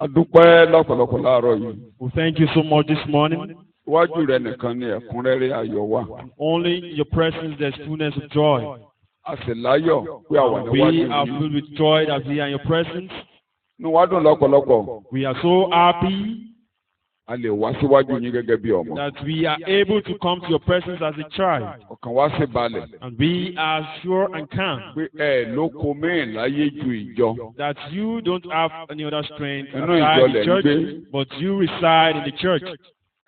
A dúpẹ́ lọ́pọ̀lọpọ̀ láàárọ̀ yìí. We thank you so much this morning. Iwájú rẹ nìkan ni ẹ̀kúnrẹ́rẹ́ ayọ̀ wà. Only in your presence there's fullness of joy. A sì láyọ̀ pé àwa níwájú We are yìí. filled with joy that we are in your presence. Inú wa dùn lọ́pọ̀lọpọ̀. We are so happy A lè wá síwájú yín gẹ́gẹ́ bí ọmọ. that we are able to come to your presence as a child. Ọkàn wa sì balẹ̀. And we are sure and calm Pé ẹ lóko mẹ́rin láyé ju ìjọ. that you don't have any other strength Inú ìjọ outside lẹ̀ the ń church, gbé. but you reside in the church.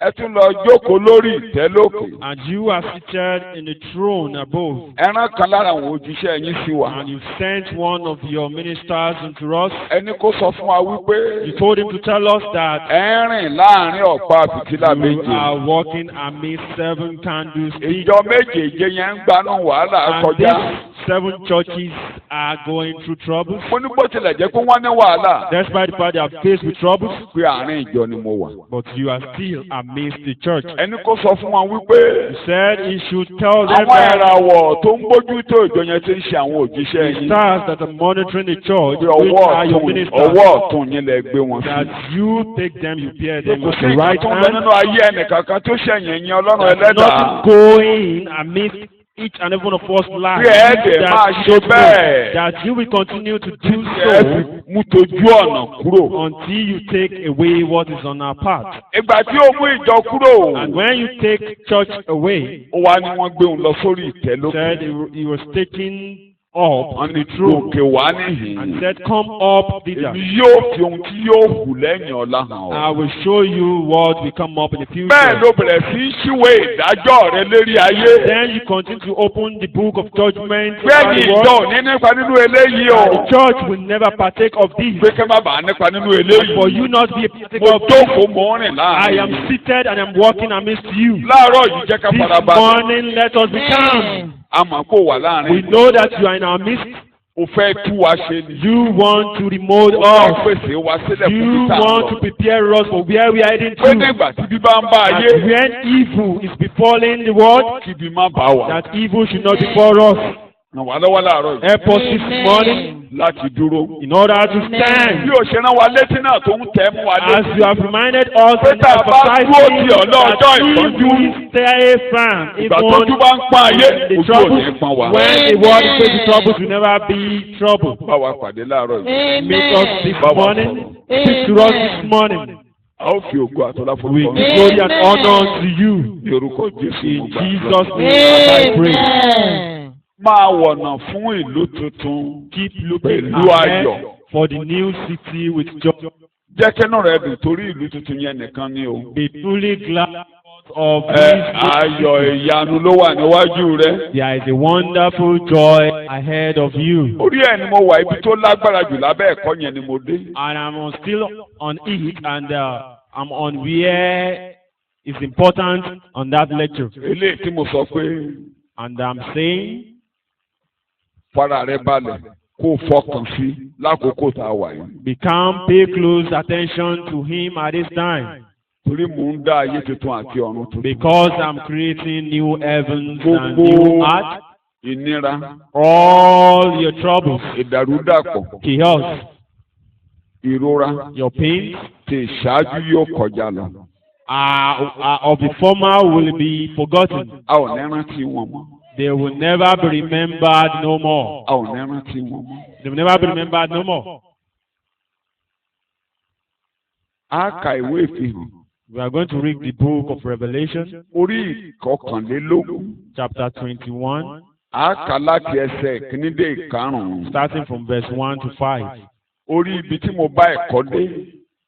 Ẹ tún lọ jókòó lórí ìtẹ́ lókè. And you are seated in the throne above. Ẹran kan lára àwọn òjíṣẹ́ yín sí wa. And you sent one of your ministers unto us. Ẹni kó sọ fún wa wípé You told him to tell us that ẹ ń rìn láàrin ọ̀pá fìtílà you méje. are walking amidst 7 candlesticks. Ìjọ méjèèje yẹn ń gbanú wàhálà And kọjá. these 7 churches are going through troubles. Mo ní bó tilẹ̀ jẹ́ pé wọ́n ní wàhálà. Despite the fact they are faced with troubles, Pé àárín ìjọ ni mo wà. but you are still amidst the church. Ẹni kó sọ fún wọn wípé You said he should tell them àwọn that ìràwọ̀ tó ń bójú tó ìjọ yẹn ti ń ṣe àwọn òjíṣẹ́ the yín. stars that are monitoring the church, Pé which ọwọ́ are your ọ̀tún ministers, yín lẹ gbé wọn sí. that you take them, you pair them Kò at sí the nǹkan right tó ń bẹ hand. nínú ayé ẹnìkankan tó ṣẹ̀yìn ẹ̀yìn Ọlọ́run There's ẹlẹ́dàá. nothing going amidst each and every one of us lives Bí ẹ dẹ̀ máa ṣe bẹ́ẹ̀. that you will continue to do Ẹ fi so mú tojú ọ̀nà kúrò. until you take away what is on our path. Ìgbà tí ó mú ìjọ kúrò, And when you take church away, ó wá ní wọ́n gbé òun lọ sórí ìtẹ́ lókè. said he was taken up Wọ́n to ní the throne gòkè wá níhìn. and said, "Come up thither. Èmi yóò fi ohun tí yóò hù lẹ́yìn ọ̀la hàn I ọ́. will show you what will come up in the future." Bẹ́ẹ̀ ló bẹ̀rẹ̀ sí í ṣíwé ìdájọ́ rẹ lérí ayé. Then you continue to open the book of judgment. Bẹ́ẹ̀ni over the ìjọ world. ò ní nípa nínú eléyìí o. And the church will never partake of this. Pé kẹ́ má bàa nípa nínú And eléyìí. for you not be a Mo partaker of jókòó this, mo ń rìn I láàrin. am seated and I am walking amidst you. Láàárọ̀ yìí jẹ́ ká This fara balẹ̀. morning, let us be calm. A mọ̀ kó wà láàrin. We know that you are in our midst. O fẹ́ tú wa ṣe ni. You want to remold O fẹ́ us. pèsè wa sílẹ̀ fún You títà want to lọ. prepare us for where we are heading Pé to. nígbà tí bí bá ń bá And ayé. when evil is befalling the world, Kí bí má bá wa. that evil should not befall us. Ràn wá lọ́wọ́ láàárọ̀ yìí. Help us this morning Láti dúró. in order to Bí stand. o ṣe rán wa létí náà tó ń tẹ̀ mú wa As létí. you have reminded us Pé and tá a bá dúró emphasizing ti ọ̀nà ọjọ́ that if ìpọ́njú. we stay firm, Ìgbà tójú bá ń pọ́n ayé, the ojú ò ní troubles, pọ́n wa. when the world is facing troubles will never be trouble. Bá wa pàdé láàárọ̀ yìí. Meet us this Bá wa morning. sọ̀rọ̀. Speak to us this morning. A ó fi ògo àtọ́lá fún We ọkọ. give glory and honor unto you. Ní orúkọ Jésù In mo gbàdúrà. Jesus' name I pray. Máa wọ̀nà fún ìlú tuntun. Keep looking Pẹ̀lú ahead ayọ̀. for the new city with joy. Jẹ́ kẹ́nu rẹ̀ dùn torí ìlú tuntun yẹn nìkan ni o. Be truly glad of this. Ayọ̀ ìyanu ló wà níwájú rẹ. There is a wonderful joy ahead of you. Orí ẹ̀ ni mo wà, ibi tó lágbára jù lábẹ́ ẹ̀kọ́ yẹn ni mo dé. And I'm still on it, and I'm on where it's important on that lecture. Eléyìí tí mo sọ pé And I'm saying, fara rẹ balẹ̀ kó o fọkàn sí lákòókò tá a wà yìí. be calm, pay close attention to him at this time. Torí mò ń dá ayé tuntun àti ọ̀run tuntun. Because I'm creating new heavens and Gbogbo new earth. ìnira, All your troubles, ìdàrúdàpọ̀, chaos, ìrora your pains tí ìṣáájú yóò kọjá lọ. of the former will be forgotten. A ò ní rántí wọn mọ́. They will never be remembered no more. A ò ní rántí wọn mọ́. They will never be remembered no more. A ka ìwé ìfihàn. We are going to read the book of Revelation, Orí ìkọkànlélógún. chapter 21, A kà láti ẹsẹ̀ ìkíní dé ìkarùn-ún. starting from verse 1 to 5, Orí ibi tí mo bá ẹ̀kọ́ dé.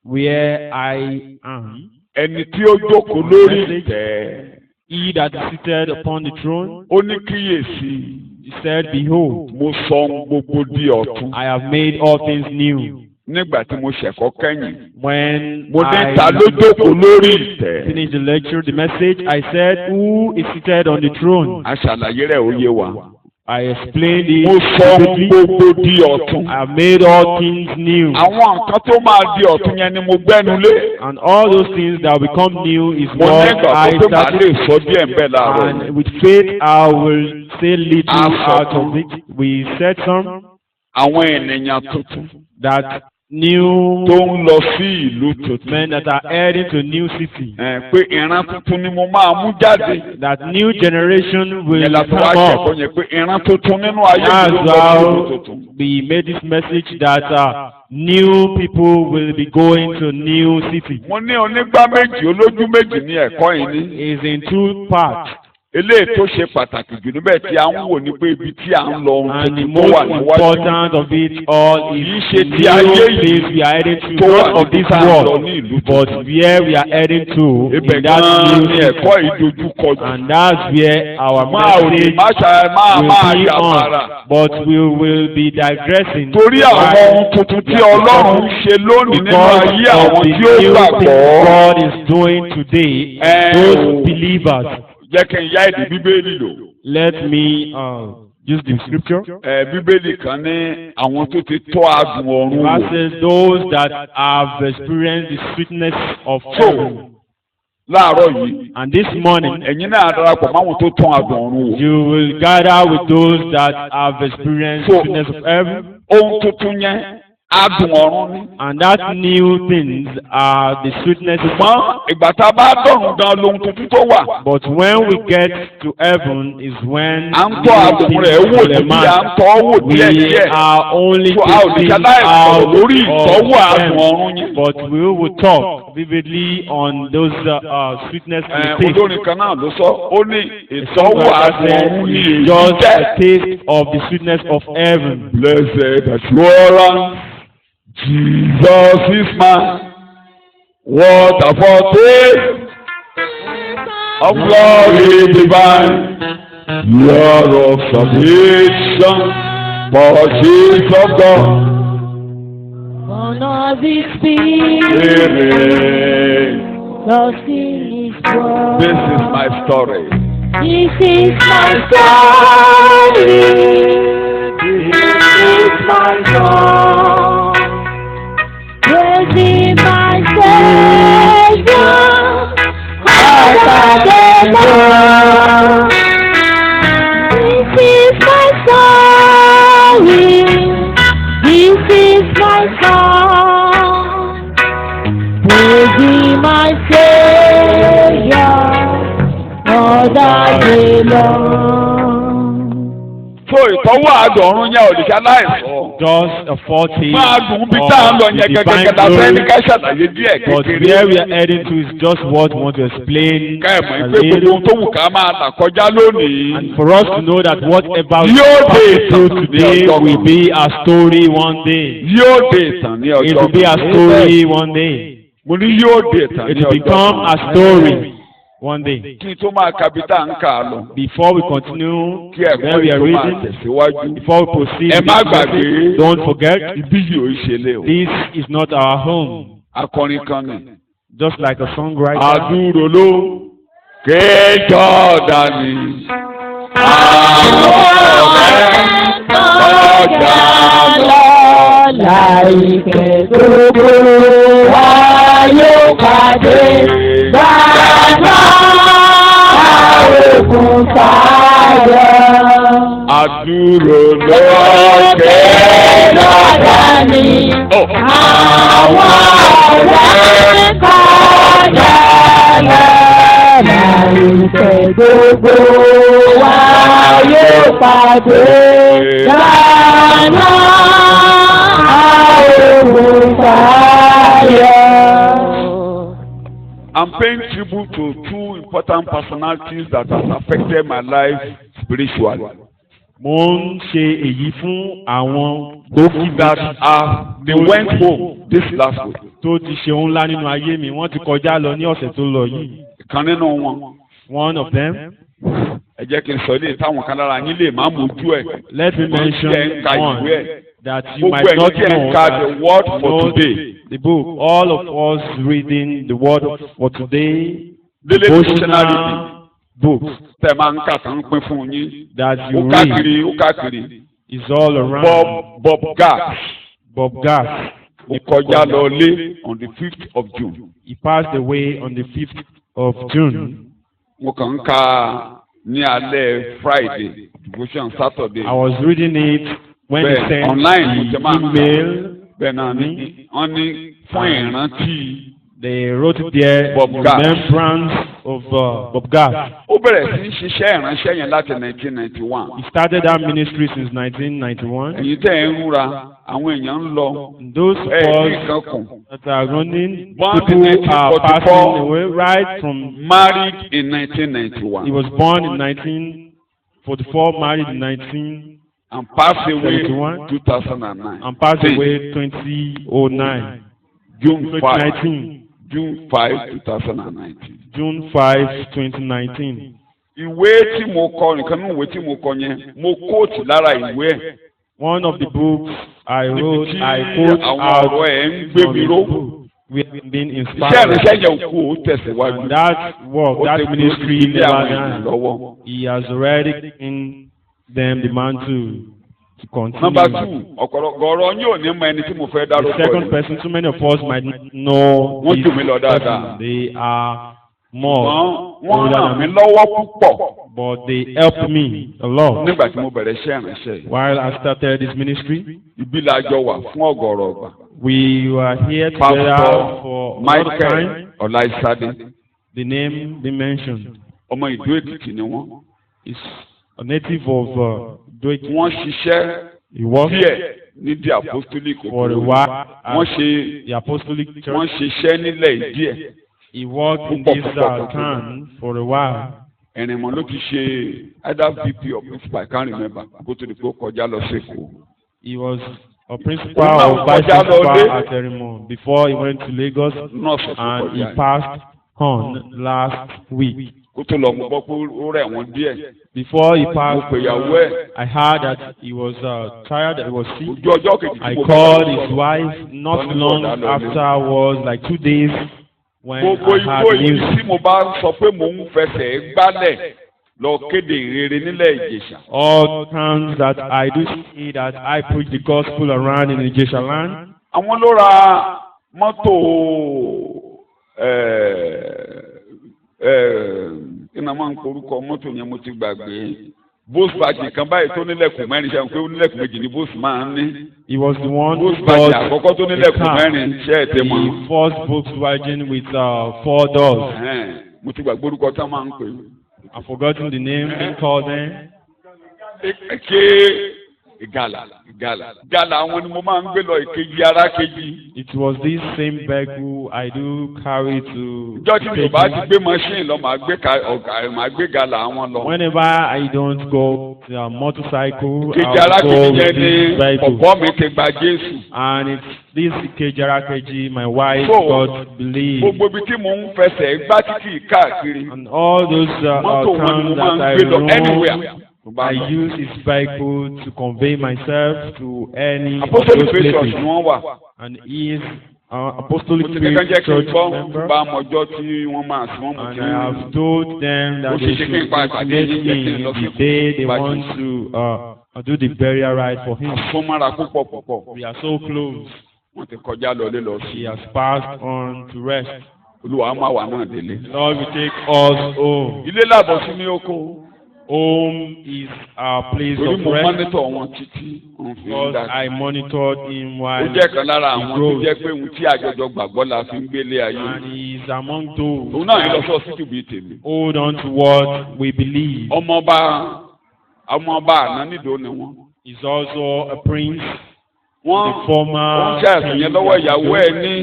where I am. Ẹni tí ó jókòó lórí ìtẹ́. He that is seated upon the throne, Ó ní kíyèsí. he said, "Behold, Mo sọ ohun gbogbo di ọ̀tun. I have made all things new." Nígbà tí mo ṣẹ̀kọ́ kẹ́yìn. When Mo ní I ta ló jókòó lórí ìtẹ́. finished the lecture, the message, I said, "Who is seated on the throne?" A ṣàlàyé rẹ̀ ó yé wa. I explained it Mo sọ ohun vividly. gbogbo di ọ̀tun. I have made all things new. Àwọn nǹkan tó máa di ọ̀tun yẹn ni mo gbẹ́nu lé. And all those things that will become new is Mo ní what ìgbàgbọ́ I pé màá lè started. sọ díẹ̀ ń bẹ̀ láàárọ̀. And with faith, I will say little I've out of it. We said some Àwọn ènìyàn tuntun. that new tó ń lọ sí ìlú tuntun. men that are heading to new city. Pé ìran tuntun ni mo máa mú jáde. That new generation will Yẹn la tó come wá ṣẹ̀kọ́ up. yẹn pé ìran tuntun nínú ayé That's mi ló lọ sí ìlú how tuntun. we made this message that new people will be going to new city. Mo ní onígbá méjì olójú méjì ní ẹ̀kọ́ yìí ní. Is in two parts. Eléyìí tó ṣe pàtàkì jù níbẹ̀ tí a ń wò ní pé ibi tí a ń lọ ohun And the tuntun tó wà most níwájú. important of it all is Kìí ṣe the ti ayé new yìí place we are heading to, tó wà not of níbi this tá a ń lọ world, ní ìlú but tuntun. where we are heading to Ibẹ̀ in that gan-an new ni city. ẹ̀kọ́ ìdojúkọ jù. And that's where our Máa ò ní message máa will be yàbára. on, but we will be digressing. Torí àwọn ohun tuntun tí Ọlọ́run ń ṣe lónìí nínú Because ayé of àwọn the tí ó new gbàgbọ́. things God is doing today, those believers. Jẹ́ kí n yá èdè Bíbélì lò. Let me use the scripture. Bíbélì kan ní àwọn tó ti tọ́ adùn ọ̀run wò. Verses those that have experienced the sweetness of So, heaven. láàárọ̀ yìí, And this morning, ẹ̀yin náà darapọ̀ máwọn tó tọ́ adùn ọ̀run wò. you will gather with those that have experienced the sweetness of heaven. Ohun tuntun yẹn adùn ọ̀run ni. And that new things are the sweetness of Ṣùgbọ́n ìgbà tá a bá dọ̀run gan lohun tuntun tó wà. But when we get to heaven is when À ń tọ́ adùn rẹ̀ wò níbi à ń tọ́ wò we díẹ̀díẹ̀. are only So a ò lè taking ṣaláì sọ̀rọ̀ out lórí ìtọ́wò of adùn them. ọ̀run yẹn. But we will talk vividly on those sweetness and taste. Olórin kan náà ló sọ, ó ní ìtọ́wò adùn ọ̀run ni èyí Just jẹ́. a taste of the sweetness of heaven. Blessed assurance, Jesus is mine. What a foretaste of glory divine, year of salvation, purchase of God. One of His Spirit, Spirit. lost in His word. This is my story. This is my story. This is my song. Praising my Savior, all the day long. This is my story. This is my song. Praising my Savior all the day long. So ìtọ́wò adùn ọ̀run yẹn ò lè ṣe aláìsọ. Just a foretaste Máa dùn bí tá à ń lọ of the yẹn divine gẹ́gẹ́ la fẹ́ ní glory. ká ṣàlàyé díẹ̀ But kékeré. where we are heading to is just what we want to explain Ká ẹ̀ mọ̀ a pé gbogbo little. ohun tó wù ká máa là kọjá lónìí. And for us to know that whatever we Yóò dé pass ìtàn through ní today ọjọ́ will kan. be a story one day. Yóò dé ìtàn ní It ọjọ́ will be a kan. story one day. Mo ní yóò dé ìtàn It ní will ọjọ́ become a kan. story one day. Kí n tó máa kabi tá à ń kà á lọ. Before we continue, Kí ẹ̀kọ́ where we yìí are tó máa reading, tẹ̀síwájú. before we proceed, Ẹ with má this gbàgbé. message, don't forget, Ibi yìí ò ṣe lé o. this is not our home. Akọrin kan ni. Just like a songwriter. Àdúró ló kéjọ́ dání. Àwọn ọ̀rẹ́ ọjà lọ. Láìpẹ́ gbogbo wa yóò pàdé gbàgbọ́ àròkùn sáyọ. Àdúró ló kéjọ́ Dání àwọn ọ̀rẹ́ kọjá lọ. Láìpẹ́ gbogbo wa yóò pàdé gbàgbọ́ àròkùn sáyọ. I'm paying tribute to two important personalities that has affected my life spiritually. Mo ń ṣe èyí fún àwọn gbòógì That they went home this last week. tó ti ṣe ohun ńlá nínú ayé mi. Wọ́n ti kọjá lọ ní ọ̀sẹ̀ tó lọ yìí. Ìkan nínú wọn. One of them, Ẹ jẹ́ kí n sọ ilé táwọn kan lára yín lè má mójú ẹ̀. let me mention one that you Gbogbo might ẹ̀yin not tí ẹ̀ ń know ka that the word for knows today. the book. All of us reading the word for today, Délé dictionary devotional books tẹ̀ máa ń kà tán pín fún yín. that Ó you read káàkiri ó káàkiri. is all around. Bob Gass Bob Gass, ó kọjá lọ lé on the 5th of June. he passed away on the 5th of June. Mo kàn ń ka ní alẹ́ Friday devotion Saturday. I was reading it when he Bẹ́ẹ̀, sent online mo ti máa ń kà. the email bẹ́ẹ̀ náà ni wọ́n ní fún ìrántí. They wrote it there, Bob Gass. remembrance of Bob Gass. Ó bẹ̀rẹ̀ sí í ṣiṣẹ́ ìránṣẹ́ yẹn láti 1991. He started that ministry since 1991. Ẹ̀yin tẹ́ ẹ̀ ń rúra àwọn èèyàn ń lọ. And those of nǹkan us kùn. that are running, Born in people are 1944. passing away right from. Married in 1991. He was born in 1944, married in 19, And passed away 71. 2009. and passed away 2009. June 5. 2019. June 5, 2019. June 5, 2019. Ìwé tí mo kọ nìkan nínú ìwé tí mo kọ yẹn mo kóòtù lára ìwé ẹ̀. One of the books I wrote, Níbi tí I quote àwọn out ọ̀rọ̀ ẹ̀ ń gbé from mi the ró. book. We have been Iṣẹ́ inspired. ìrìnsẹ́ yẹn kú ó tẹ̀síwájú. And that work, Ó that ti ministry ilé never àwọn èèyàn died. lọ́wọ́. He has already given them the mantle to continue. Number 2, ọ̀rọ̀ yóò ní mọ ẹni tí mo fẹ́ The dárúkọ second yìí. person, too many of us might not know Wọ́n this jù mí lọ dáadáa. person. They are more Wọ́n older ràn than mí me, lọ́wọ́ púpọ̀ but they helped me a lot. nígbà tí mo bẹ̀rẹ̀ iṣẹ́ ìrìnsẹ́ yìí. While I started this ministry, Ibi la jọ wà fún ọ̀gọ̀rọ̀ ọ̀gbà. we were here together Pastor for a lot of Michael time. Ọláìsádé. The name they mentioned Ọmọ Ìdó Èkìtì ni wọ́n. is a native of Doiki. Wọ́n ṣiṣẹ́ He worked díẹ̀ ní the apostolic for a Òkòrò. while Wọ́n at ṣe the Apostolic wọ́n Church. ṣiṣẹ́ nílẹ̀ díẹ̀. He worked in Púpọ̀, this púpọ̀, town for a while. Ẹ̀rìnmọ̀ ló ti ṣe either VP or principal, I can't remember. Kó tó di pé ó kọjá lọ sí Èkó. He was a principal Now, or vice Kọjá lọ principal dé. at Erimo before he went to Lagos, Nọ́ọ̀sì tó and he kọjá. passed on last week. Kó tó lọ mo gbọ́ pé ó rẹ̀ wọ́n díẹ̀. Before he Mo passed, pè ìyàwó ẹ̀. I heard that he was tired, that he was sick. Ojú ọjọ́ kejì I tí mo called bá his sọ̀rọ̀. wife not Tọ́ni long bọ̀dá lọ ní. afterwards, like 2 days, when Gbogbo I had igbó yìí news. tí mo bá sọ pé mò ń fẹsẹ̀ gbálẹ̀ lọ kéde ìrere nílẹ̀ Ìjẹ̀ṣà. All times that I do see that I preach the gospel around in Ijesha land. Àwọn ló ra mọ́tò iná máa ń porúkọ mọ́tò yẹn mo ti gbàgbé. Volkswagen kan báyìí tó nílẹ̀kùn mẹ́rin ṣe pé ó nílẹ̀kùn méjì ní Volkswagen máa ń ní. He was the one who Volkswagen bought àkọ́kọ́ tó a nílẹ̀kùn car, mẹ́rin ṣe é tẹ́ mọ́. the first Volkswagen with 4 doors. Mo ti gbàgbé orúkọ tí wọ́n máa ń pè é. I've forgotten the name they called them. Èké ìgalà àwọn ni mo máa ń gbé lọ ìkejì ara kejì. It was this same vehicle I do carry to. Ìjọ́ tí mi ò bá ti gbé machine lọ màá gbé gàlà àwọn lọ. Whenever I don't go to a motorcycle, Ìkejì ara I'll go kejì with yẹn ni this vehicle. ọ̀pọ̀ mi ti gba Jésù. And it's this Kejarakeji, my wife So, got believed. Gbogbo ibi tí mò ń fẹsẹ̀ gbá títì káàkiri. And all those Mọ́tò wọn ni mo towns máa ń that I gbé lọ roam, anywhere. I use his vehicle to convey myself to any of Apostolic those Faith Church places. ni wọ́n wà. And he is Apostolic Mo ti kẹ́kẹ́ jẹ́ Faith kí n Church gbọ́ member. bá ọmọjọ́ tí wọ́n máa sí wọ́n mú And kí I have told them that Ó they ṣe ṣe should kí n pa ìpàdé intimate yín, jẹ́ kí n me lọ sí the day they ìpàdé. want to do the burial rite for him. fún mára púpọ̀. We are so close. Wọ́n ti kọjá lọlé lọ He sí. has passed on to rest. Olúwa máa wà náà délé. Lord, we take us home. Ilé làbọ̀ sí ní oko. Home is our place Torí of mo rest. mọ́nítọ̀ wọn títí. Wọ́n fi ń Because dá. I monitored him Ó while jẹ́ kan lára he àwọn tó grows. jẹ́ pé ohun tí àjọjọ gbàgbọ́ la fi ń gbélé ayé. And he is among those Òun náà ní lọ that sí ọsítù bíi tèmi. hold on to what we believe. Ọmọọba àná nídòó ni wọ́n. He's also a prince, Wọ́n the former wọ́n ṣe àìsàn yẹn lọ́wọ́ king. ìyàwó ẹ̀ ní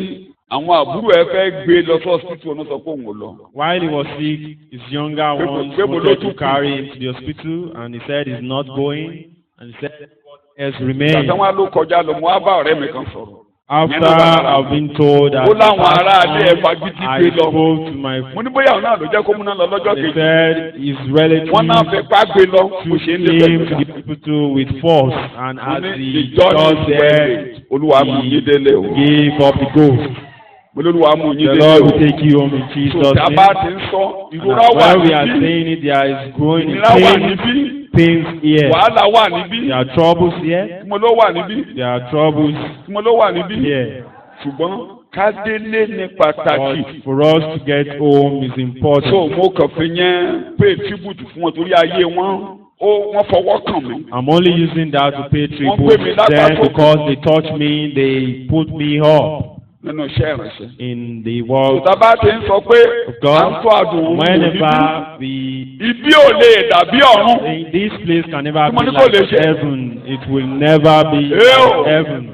àwọn àbúrò ẹ̀ fẹ́ gbé lọ sí ọsítù ọ̀nà sọ pé òun ò lọ. While he was sick, his younger ones wanted to carry him to the hospital, and he said he's not going. And he said, "Has remained." Ìgbà táwọn ló kọjá lọ, mo wá bá ọ̀rẹ́ mi kan sọ̀rọ̀. After I've been told that Ó láwọn aráalé ẹ̀ fagídí I gbé lọ. spoke to my Mo ní bóyá òun náà ló jẹ́ kó múná lọ lọ́jọ́ they kejì. said his relatives Wọ́n náà fẹ́ pa gbé lọ. Mo took ṣe ń lé him to pẹ̀lú. the hospital with force, and Mo as ní the ìjọ ní judge there, ìwé Olúwa mú yín délé o. gave up the ghost. Mo ní Olúwa mú yín The délé Lord o. will take you home in Jesus' So tá a bá name. ti ń sọ, And ìrora wà while we are níbí. saying it, there is growing Ìnira wà pain, níbí. pains here. Wàhálà wà níbí. There are troubles here. Tí mo ló wà níbí. There are troubles Tí mo ló wà níbí. here. Ṣùgbọ́n ká délé ní pàtàkì. But for us to get home is So important. mo kàn fi yẹn pay tribute fún wọn torí ayé wọn wọ́n fọwọ́ kàn mí. I'm only using that to pay Wọ́n tribute gbé mi to them lápá because they touched me, they put me up Nínú iṣẹ́ ìránṣẹ́. in the world Tòtá bá ti ń sọ pé of God. à ń tó àdùn òun wò níbí. Whenever we Ibi ò lè dàbí ọ̀run. think this place can never Come on, be Nicole, like let's heaven, it will never be Ew. like heaven.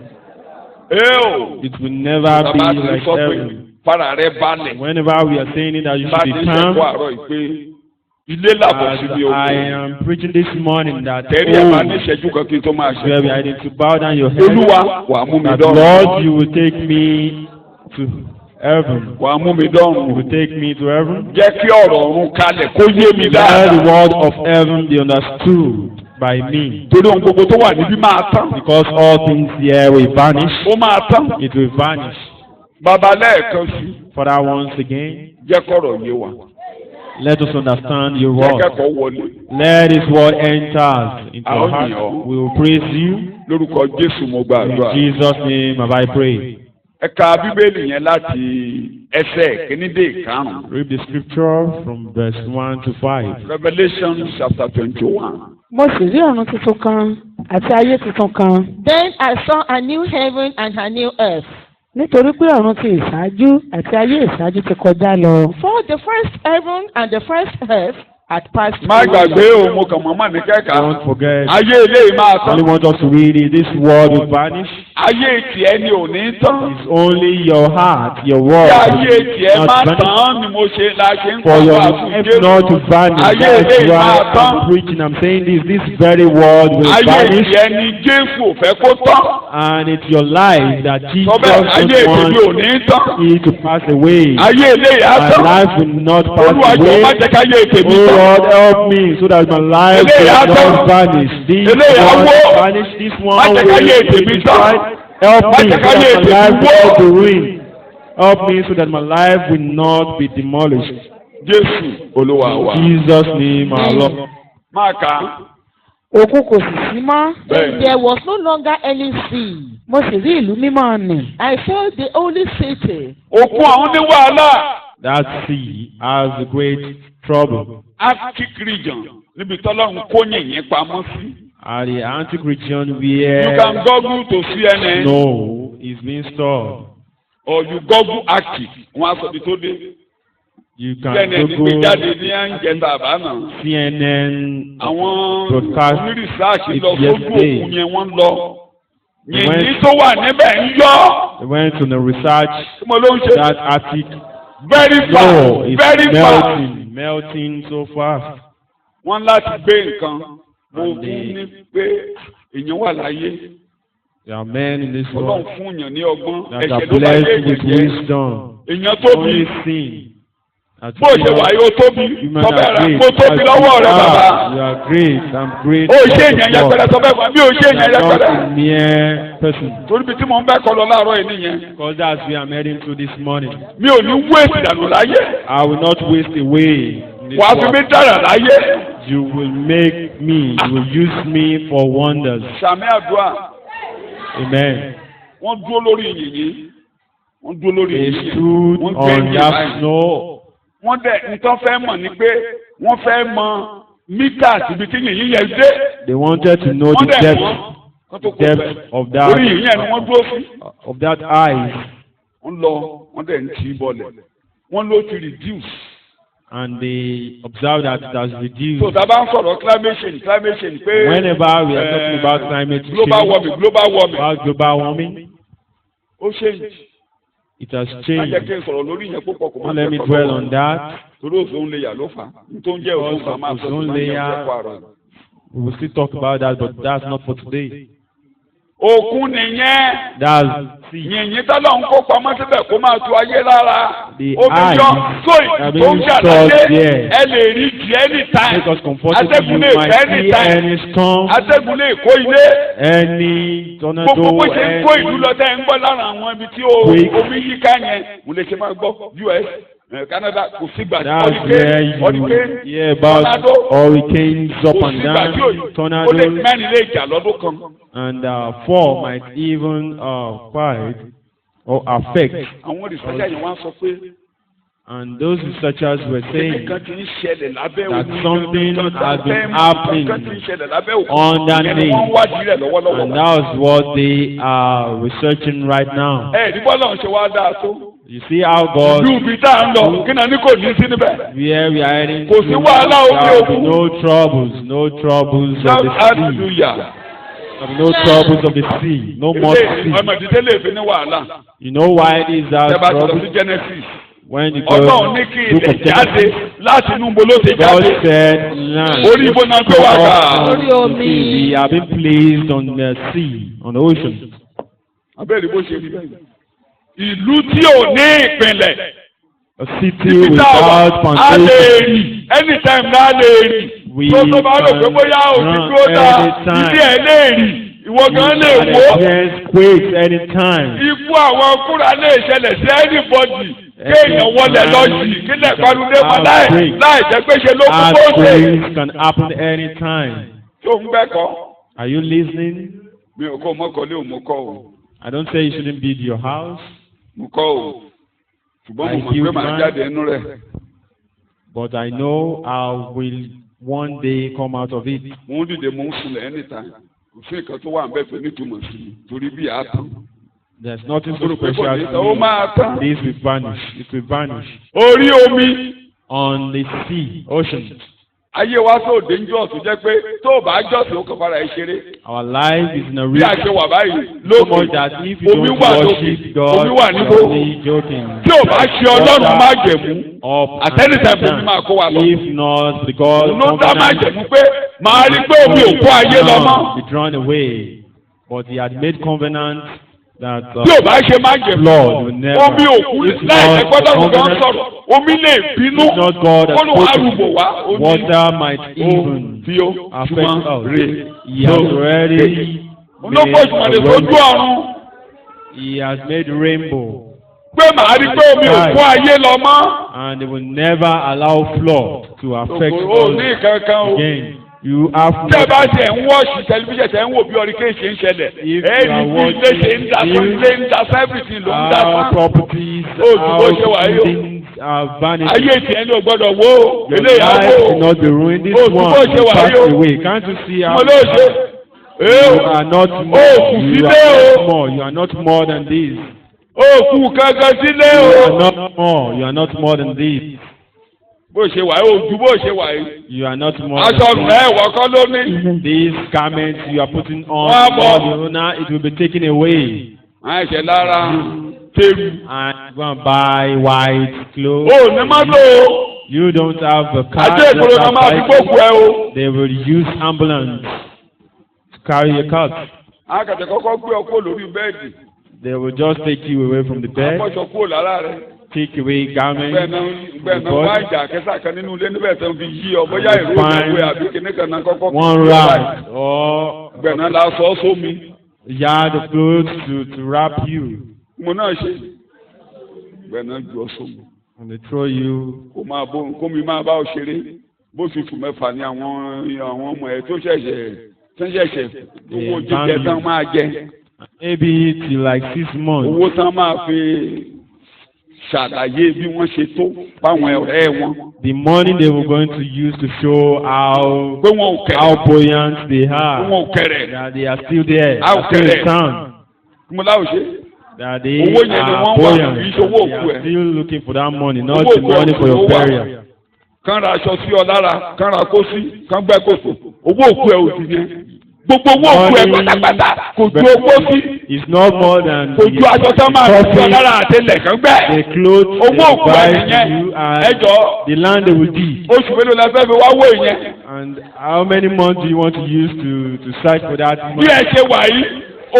Ẹ́ẹ̀ It will never Tòtá be bá ti ń like sọ pé heaven. fara rẹ balẹ̀. Whenever we are saying it, that you Bá should ti be ń ṣẹ̀kọ́ calm. àárọ̀ yìí pé ilé làbọ̀ As síbi I ogun. am preaching this morning that Tẹ̀rí ẹ̀ máa ní oh, ìṣẹ́jú kan kí n tó máa ṣe. where we are to bow down your head, Olúwa wàá mú mi that dọ́rùn. Lord, you will take me to heaven. Wàá mú mi You dọ́rùn. will take me to heaven. Jẹ́ kí ọ̀rọ̀ ọ̀run kalẹ̀ kó yé mi Let dáadáa. the word of heaven be understood by me. Torí ohun gbogbo tó wà níbí máa tán. Because all things here will vanish. Ó máa tán. It will vanish. Bàbá lẹ́ẹ̀kan sí. Father, once again, Jẹ́ kọ̀rọ̀ yé wa. let us understand your Jẹ́ word. kẹ́kọ̀ọ́ wọlé. Let His word enter into our heart. Amen. We will praise you. Lórúkọ Jésù mo In gbàdúrà. Jesus' name have I prayed. Ẹ ka Bíbélì yẹn láti ẹsẹ̀ kìíní dé ìkarùn-ún. Read the scripture from verse 1 to 5. Revelation chapter 21. Mo sì rí ọ̀run tuntun kan àti ayé tuntun kan. Then I saw a new heaven and a new earth. Nítorí pé ọ̀run ti ìṣáájú àti ayé ìṣáájú ti kọjá lọ. For the first heaven and the first earth had passed Má away. gbàgbé o, mo kàn mọ́mọ́ ní kẹ́kà. Don't forget. Ayé eléyìí máa I tán. only want us to read it. This word will vanish. Ayé tiẹ̀ ni ò ní tán. It's only your heart, your Bí word. ayé tiẹ̀ will máa not vanish. tán ni mo ṣe la ṣe ń For kọ́ your wá fún life not to vanish. Ayé That's eléyìí máa why tán. I'm preaching. I'm saying this very word will Ayé vanish. tiẹ̀ ni Jésù ò fẹ́ kó tán. And it's your life that Jesus Sọ bẹ́ẹ̀ ayé don't tèmi ò want ní tán. it to pass away. Ayé eléyìí á My tán. life will not pass Olúwa jọ̀ọ́ má away. jẹ́ káyé tèmi Oh tán. Lord, help me so that my life Eléyìí á will tán. not vanish. This Eléyìí á one wó. will vanish. This Má one jẹ́ will káyé be tèmi destroyed. tán. Help Má me jẹ́ so káyé that my tèmi life will wó. not be ruined. Help me so that my life will not be demolished. Jésù Olúwa wa. In Jesus' name, our Lord. Máa kà á. Òkun kò sì sí mọ́. Bẹ́ẹ̀ni. There was no longer any sea. Mo sì rí ìlú mímọ́ nì. I saw the holy city. Òkun àwọn ní wàhálà. That sea has a great trouble. Arctic region níbi tọ́lọ́run kó yìnyín pamọ́ sí. At the Arctic region You where can Google to CNN snow is being stored. or you Google Arctic. Wọ́n á sọ ibi tó dé. You can CNN gbé Google jáde ní àǹjẹ̀ta àbánà. CNN Àwọn broadcast onírìsáàsì it lọ sójú yesterday. òkun yẹn wọ́n lọ. Yìnyín When- tó wà níbẹ̀ ń yọ. They went on a research Tí mo ló ń ṣe. that Arctic Very snow fast, is very fast. melting so fast. Wọ́n láti gbé nǹkan. Mo And fún the- ní pé èèyàn wà láyé. There are men in this Ọlọ́run world fún yàn ní ọgbọ́n. that Ẹ̀ṣẹ̀ are ló bá yé blessed with èèyàn jẹ́. wisdom. Èèyàn tóbi. Only sin. As Bó ṣe wà yóò tóbi. human Tọ́bẹ̀ are rẹ̀ great. mo tóbi lọ́wọ́ rẹ̀ bàbá. You are great. I'm great. Ó ṣe èèyàn yẹpẹrẹ sọ́bẹ̀ fún mi. Ó ṣe èèyàn You are yẹpẹrẹ. not a mere person. Torí bí tí mò ń bẹ́ kọ́ lọ láàárọ̀ yìí nìyẹn. Because that's where I'm heading to this morning. Mi ò ní wéèsì dànù láyé. I will not waste away in this Wàá fi mí world. dára láyé. You will make me, you will use me for wonders. Sàmì àdúrà. Amen. Wọ́n dúró lórí yìnyín. Wọ́n dúró lórí They yìnyín. stood Wọ́n gbé on yìnyín that báyìí. snow. Wọ́n dẹ̀ nǹkan fẹ́ mọ̀ ni pé wọ́n fẹ́ mọ mítà síbi tí yìnyín yẹn dé. They wanted to know Wọ́n the dẹ̀ mọ̀ depth, kó tó kó depth bẹ̀. of Orí yìnyín yẹn ni that, wọ́n dúró sí. of that ice, Wọ́n lọ, wọ́n dẹ̀ ń tì í bọlẹ̀. Wọ́n ló ti reduce. and they observed that it has reduced. So tá a bá ń sọ̀rọ̀ climate change pé. Whenever we are talking about climate change, global warming. about global warming, Ó change. it has Má jẹ́ changed. kí n sọ̀rọ̀ lórí yẹn púpọ̀ kò má Don't let me jẹ́ dwell kọ́ on that. torí ozone layer ló fà á. Tó ń jẹ́ ozone fà á máa sọ Ozone máa ń jẹ́ layer. ọ̀pọ̀ àrà. We will still talk about that, but that's not for today. Òkun nìyẹn. That's sea. Yìnyín tọ́lọ̀ ń kó pamọ́ síbẹ̀ kó máa tu ayé lára. The Omi yọ eyes tó are tó ń being jà stored láyé. there. Ẹ lè rí jì anytime. Make us comfortable. Atẹ́gùn You lè might fẹ́ see anytime. any storm, Atẹ́gùn lè kó ilé. any tornado, Gbogbo bó ṣe ń kó ìlú any lọ tẹ́ ń gbọ́ lára àwọn ibi tí Quake. omi yíká yẹn. Mo lè ṣe máa gbọ́ US, Canada kò sígbà tí that's where you hear about hurricanes up and down, ó lè tornadoes, mẹ́rin lè jà lọ́dún kan. and fall might even quite or affect. Àwọn olùsọ́jà yẹn wá sọ pé And those researchers were saying Nǹkan ti ń ṣẹlẹ̀ lábẹ́ that omi. something has been happening Nǹkan ti ń ṣẹlẹ̀ lábẹ́ òkú. underneath. Wọ́n wádìí rẹ̀ lọ́wọ́lọ́wọ́. And that's what they are researching right now. Ní bọ́lá ń ṣe wá dáa tó. You see how God, Ìlú ibi tá à ń lọ, kí náà ní kò ní sí níbẹ̀. where we are heading Kò to, sí wàhálà omi there will be òkú. no troubles of Shout the sea. hallelujah. There will be no troubles of the sea. No more sea. Ọmọ ìdílé lè fi ní wàhálà. You know why it is that Ṣé bá ti lọ trouble? sí Genesis? When you go Ọlọ́run ní kí book ilẹ̀ of jáde Genesis, láti inú ibo ló ti God jáde. said land. Orí ibo náà gbé wá gbà. Orí omi. We have been placed on the sea, on the ocean. Abẹ́rẹ́ bó ṣe rí bẹ́ẹ̀. Ìlú tí ò ní ìpínlẹ̀. A city Ibi tá a wà, without a lè foundation. rì. Anytime náà lè rì. We Tó tó bá rò pé bóyá òfin can dúró dáa, run anytime. ilé ẹ̀ lè rì. Ìwọ gan lè And wó. earthquakes anytime. Ikú àwọn kúrà lè ṣẹlẹ̀ sí anybody. Kéèyàn wọlé lọ́jì kílẹ̀ parudé mọ́ láì jẹ́ pé ṣe ló kú bó ṣe. Earthquakes can happen anytime. Tó ń gbẹ́kọ̀. Are you listening? Mi ò kọ́ mọ́kànlé ò mú kọ́ o. I don't say you shouldn't build your house, Mú kọ́ o. Ṣùgbọ́n mo mọ̀ pé màá jáde inú rẹ̀. but I know I will one day come out of it. Mo ń dìde mo ń sunlẹ̀ anytime. Òfin kan tó wà ń bẹ̀ tó nítumọ̀ sí i torí bí a tán. There's nothing so Ó special ó to máa tán. me. This will vanish. It will vanish. Orí omi. On the sea, ocean. Ayé wa tó dangerous tó jẹ́ pé tó o bá jọ́sìn ó kàn fara ẹ̀ ṣeré. Our life is in a Bí a risk ṣe wà báyìí so much lókè. that if you Omi don't wà worship lókè. God, Omi wà you níbo. are only joking. Tí o bá ṣe Ọlọ́run má jẹ̀mú. Up At any time omi máa kó wa lọ. If not, because Ló dá má jẹ̀mú pé màá rí pé omi ò kó ayé lọ mọ́. be drawn away. But he had made covenant that Tí o bá ṣe má jẹ̀mú. Lord will never. Omi òkú If láì not jẹ́ gbọ́dọ̀ kò kàn covenant, sọ̀rọ̀. Omi lè bínú. if not God has Ó lù arúgbó spoken, wá. Omi water might even tí ó affect ṣùgbọ́n rè. us. He has already Olóko made ìṣùmọ̀lẹ̀ a sójú rainbow. ọ̀run. He has made rainbow. Pé màá rí pé omi ò kó ayé lọ mọ́. And they will never allow flood to affect O ní us kankan o. again. You have Tí ẹ bá nothing. ṣe ń wọ́ọ̀ṣì tẹlifíṣàn ṣe ń wò bí ọ̀ríkèé ṣe ń ṣẹlẹ̀. If Ẹni you are bí ilé ṣe ń da watching, sọ ilé ń da sẹ́fìtì ló ń da Our sá. properties, Oh, bó ṣe wà our yìí o. buildings are vanishing. Ayé tiẹ̀ ní o gbọ́dọ̀ wó o. Your Eléyà life wó will o. not be ruined. This Oh, one bó ṣe will wà pass yìí o. away. Can't you see how Mo ló ṣe. you are not Oh, more? kù You sílé are o. not more. You are not more than this. Òkú kankan sílé You o. are not more. You are not more than this. Bó ṣe wà yìí o ju bó ṣe wà yìí. You are not more. Aṣọ Than ọ̀nà this. ẹ̀wọ̀ kan ló ní. These garments you are putting on, Wọ́n á bọ̀. for the owner, it will be taken away. Àìṣe lára tẹ́lu. And go and buy white clothes. O ní mọ́tò o. You don't have a car. Àti ìgboro náà máa fi gbókù ẹ o. They will use ambulance to carry your cut. Akàtà kọ́kọ́ gbé ọ kúrò lórí bẹ́ẹ̀dì. They will just take you away from the bed, Àpọ̀ṣọ kúrò lára rẹ̀. take away garments. Gbẹ̀nà wá ìjà kẹsà kan nínú ilé níbẹ̀ tó ń fi yí ọ bóyá ìró ìwé àbí kìnìún kan náà kọ́kọ́. One round or Gbẹ̀nà la sọ sómi. yard of clothes to wrap you, Mo náà ṣe. Gbẹ̀nà ju ọ sómi. and they throw you. Kó mi máa bá ọ ṣeré. Bó sì fún mẹ́fà ní àwọn ọmọ ẹ̀ tó ṣẹ̀ṣẹ̀ owó jíjẹ tán máa jẹ. Maybe till like 6 months. Owó tán máa fi ṣàlàyé bí wọ́n ṣe tó fáwọn ọ̀rẹ́ wọn. The money they were going to use to show how Pé wọn ò kẹ̀rẹ̀. buoyant they Pé are, wọn ò kẹ̀rẹ̀. that they are still there, How are still can in town, Mo láwọ̀ ṣe. that they Owó yẹn ni are wọ́n wà, buoyant, kì í ṣe that owó they òkú ẹ̀. are still looking for that money, not Owó the òkú ẹ̀ money for your owó wà. burial. Kán ra aṣọ sí ọ lára, kán ra kó sí, kán gbẹ́ kòtò. Owó òkú ẹ̀ ò sì yẹn. Gbogbo owó òkú ẹ̀ pátápátá kò ju owó sí. It's not more than Kò ju aṣọ tán máa fi sí ọ lára àtẹlẹ̀ kán gbẹ́. the clothes Owó they òkú ẹ̀ buy nìyẹn. you and Ẹjọ́ the land they will dig. oṣù mélòó la fẹ́ fi wá wó ìyẹn. And how many months do you want to use to search for that Bí money? ẹ ṣe wà yìí,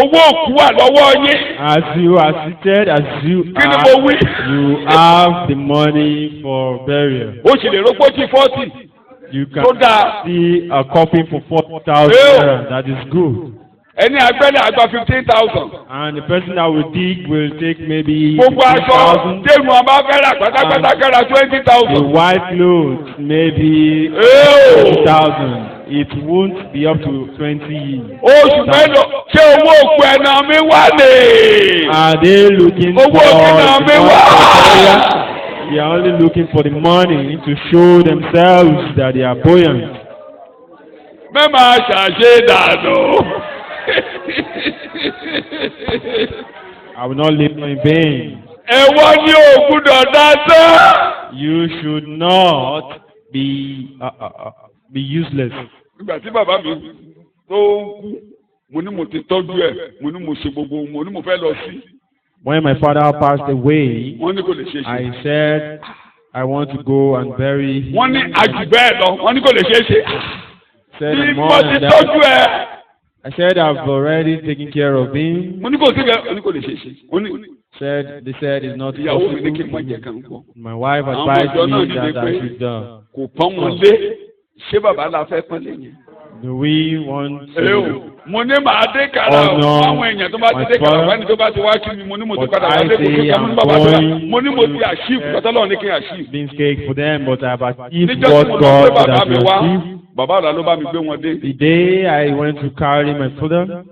owó òkú wà lọ́wọ́ yín. As you are seated, as you Kí ni are, mo wí? you have the money for burial. O sì lè rópó tí 40 You can tó dáa. see a coffin for 40,000 Ew. naira. That is good. Ẹni agbẹ́lẹ̀ àgbà 15,000. And the person that will dig will take maybe Gbogbo aṣọ 15,000. téèmù ọba fẹ́ràn pátápátá kẹ́ra The 20,000. white clothes maybe Ew. 20,000. It won't be up to 20. Oṣù mélòó ṣé owó òkú ẹ̀nà mi wà lè? Are they looking for Owó òkú ẹ̀nà the mi money wà. for burial? They are only looking for the money to show themselves that they are buoyant. Mẹ́màá ṣàṣe dànù. I will not labor in vain. Ẹ̀wọ́n ní ògùdọ̀ dáadáa. You should not be useless. Nígbà tí bàbá mi tó kú, mo ní mo ti tọ́jú ẹ̀, mo ní mo ṣe gbogbo, mo ní mo fẹ́ lọ sí. When my father passed away, Wọ́n ní kò lè ṣe é ṣe. I said I want to go and bury him. Wọ́n ní àjù bẹ́ẹ̀ lọ, wọ́n ní kò lè ṣe é ṣe. Said Bí more mo than ti that. tọ́jú ẹ̀. I said I've already taken care of him. Mo ní kò sí bẹ́ẹ̀, wọ́n ní kò lè ṣe é ṣe. They said it's not Ìyàwó mi ní kí n má possible. jẹ kan pọ̀. My wife Àwọn advised ọjọ́ náà me ní that pé I should. kò pọ́n wọn lé. Ṣé bàbá la fẹ́ pọ́n lé yẹn? Do we want Eo, to? mo ní màá dé kàrà o, àwọn èèyàn tó bá ti dé kàrà wọ́n ní tó bá ti wá kí mi, mo ní mo ti padà wá dé kókó kí mo ní bàbá tó wá, mo ní mo ti àṣìf, kọ́tọ́lọ́ ní kí n àṣìf. Beans cake for them, but I've achieved Níjọ́ tí what mo lọ pé God bàbá has mi wá, achieved. bàbá ọ̀la ló bá mi gbé wọn dé. The day I went to carry my father,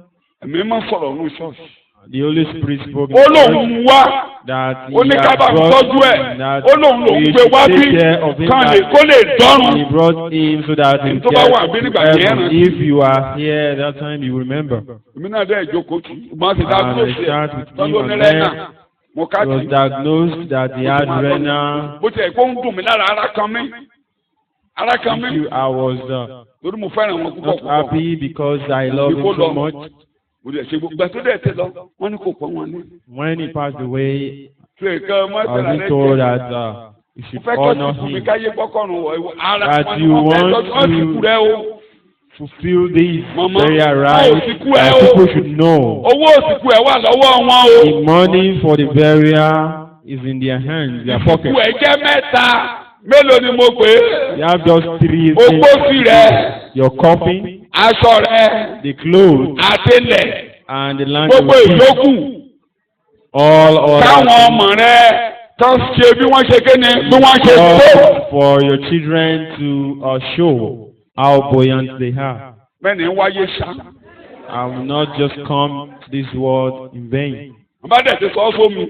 Èmi máa ń sọ̀rọ̀ ní ṣọ́ọ̀ṣì. the Holy Spirit spoke Ó lóun wá, that ó ní ká bá mi tọ́jú ẹ̀, that ó lóun lòun we gbé wá should bí, take care of him, kán lè that kó lè dọ́rùn. he brought him so that he Tó bá wà bí nígbà can yẹn rántí. if you are here that time you remember. Èmi náà dẹ́ ìjókòó tì, máa ti dá And dúró I sí start ẹ̀, with him tọ́jú and onírẹ́ náà, then mo ká he was tì. diagnosed that he had renal. Bó ti ẹ̀ kó ń dùn mí lára ara kan mí. Ara kan mí. I was Torí mo fẹ́ràn wọn púpọ̀ not púpọ̀. happy because I love him so much. Mo lè ṣe gbogbo tó dẹ̀ tẹ lọ, wọ́n ní kò pọ́n wọn ní. When he passed away, Ṣé nǹkan I mọ́tàlá was rẹ̀ told jẹ́? that you Mo should fẹ́ kọ́ honor sí fún mi him. káyé gbọ́kọ̀rùn wọ̀ ìwọ ara That wọn ni you wọ́n fẹ́ want lọ́jọ́ wọ́n ti to- kú rẹ o. Fulfill this Mama, burial oh, right ti kú ẹ that o. people should know. Owó òsìkú ẹ̀ wà lọ́wọ́ wọn o. The money for the burial is in their hands, their pocket. Ìsìnkú ẹ̀ jẹ́ mẹ́ta. Mélòó ni mo pè é? You have just three Ogbó things: sí rẹ̀, your coffin, aṣọ rẹ̀, the clothes, àtẹlẹ̀, and the land gbogbo you keep. ìyókù. All Káwọn other ọmọ rẹ̀ tó ṣe bí wọ́n ṣe kéne bí wọ́n ṣe tó. things for your children to show how buoyant they are. Bẹ́ẹ̀ni ń wáyé ṣá. I will not just come to this world in vain. Àbádẹ́ ti sọ fún mi.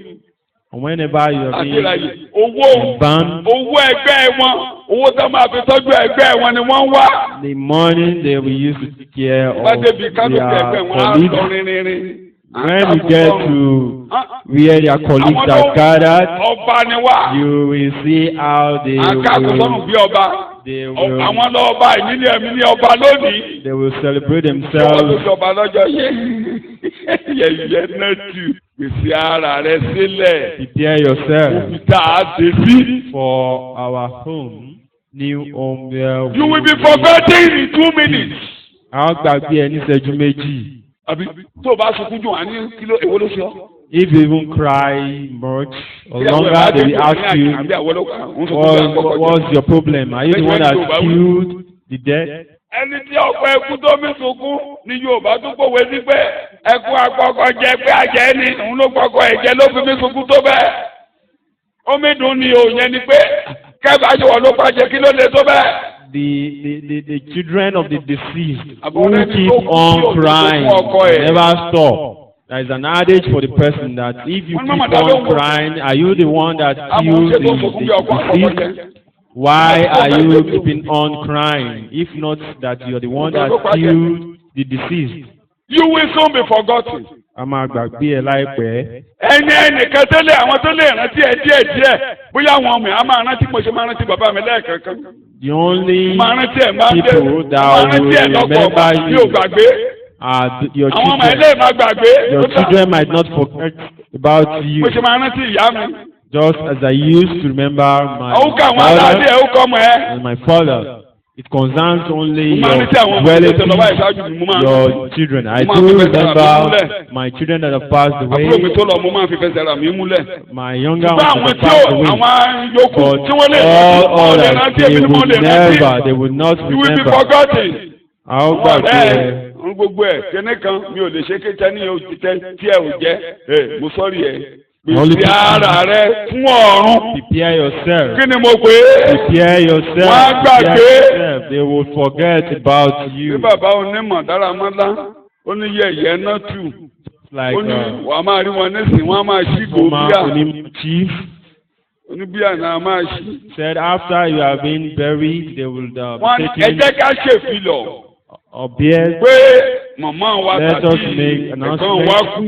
And whenever you are Àdéhàyè being owó banned, ẹgbẹ́ wọn owó tó máa fi tọ́jú ẹgbẹ́ wọn ni wọ́n wá. the money they will use to take care Bá of débi kánòpì ẹgbẹ́ their wọn á lọ colleagues. rinrinrin. When you get to where their colleagues are gathered, Ọba ni wá. you will see how they Àkàkùn sọ́nù will, bí ọba. they will, Àwọn lọ́ba ìnílé ẹ̀mí ní ọba lónìí. they will celebrate Ṣé wọ́n tó themselves. jọba lọ́jọ́ yẹ̀yẹ́ náà tù. Pèsè ara rẹ sílẹ̀. Prepare yourself Òbí tá a dé sí. for our home, new home where You will be we forgotten in 2 minutes. àwọn gbàgbé ẹ ní ìṣẹ́jú méjì. Àbí tó o bá sunkún jù wá ní kíló èwo ló ṣe ọ́. If you even cry much or longer, they will ask you, what's your problem? Are you the one that killed the dead? Ẹni tí ọ̀pọ̀ ẹkú tó mi sunkún ni Yorùbá tó pòwe sí pé ẹkú àpọ̀kọ̀ jẹ pé àjẹ́ ni òun ló pọ̀kọ̀ ẹ̀jẹ̀ ló fi mi sunkún tó bẹ́ẹ̀. Omi dùn ni òòyàn ni pé kẹ́bàá ṣe wọ́n ló pàjẹ́ kí ló lè tó bẹ́ẹ̀. The children of the deceased who Àbọ̀dẹ́ni keep tó kú on tí ò tó crying fún ọkọ ẹ̀. never stop. There is an adage for the person that if you keep on crying, are you the one that killed the deceased? Why are you keeping on crying? If not that you are the one that killed the deceased. You will soon be forgotten. A máa gbàgbé ẹ láìpẹ́. Ẹnìkan tẹ́lẹ̀ àwọn tó lè rántí ẹ díẹ̀ bóyá àwọn ọmọ ẹ̀ á máa rántí mo ṣe máa rántí bàbá mi lẹ́ẹ̀kankan. The only Máa rántí ẹ̀ máa dé people that máa will rántí ẹ̀ lọ́pọ̀ remember mi you ò gbàgbé. are your Àwọn ọmọ ẹ̀ children. lè má gbàgbé. Your children might not forget about you, Mo ṣe máa rántí ìyá mi. just as I used to remember my Àwọn kà wọn aláàdé mother ẹ̀ ó kọ́ ọmọ ẹ̀. and my father. It concerns only Mo máa your rántí àwọn ọmọ ẹ̀ tó lọ́wọ́ relatives, ìṣáájú mi mo máa rántí. your children. I Mo do máa fi fẹsẹ̀ rà mí remember múlẹ̀. my children that have passed away, Àbúrò mi tó lọ mo máa fi fẹsẹ̀ rà mí múlẹ̀. my younger Bá ones àwọn that tí have ó passed away. àwọn yòókù But tí wọ́n lè all wọ́n lè others, rántí they èmi ni mo would lè rántí. never, they would not You will be remember. forgotten. Àwọn gbàgbé ẹ. Ọ̀rẹ́ gbogbo ẹ̀ kíní kan mi ò lè ṣe kékeré ní òtítẹ́ tí ẹ ò jẹ́. Mo sọ́ọ̀rì ẹ̀. Pèsè ara rẹ fún ọ̀run. Prepare yourself. Kí ni mo pè é? Prepare yourself. Wọ́n á gbàgbé. Prepare yourself. They will forget about Bí you. bàbá onímọ̀ dáramọ́lá ó ní yẹ̀yẹ́ náà tù. Like Ó ní wàá máa rí wọn nísìnyí wọ́n á máa ṣí gòbíà. Chief. Ó oníbí àná máa ṣí. Said after you have been buried, they will wọ́n be ẹ taken jẹ́ ká ṣèfilọ̀ or bear. pé màmá wa Let us tàbí make ẹ̀gbọ́n announcement wa kú.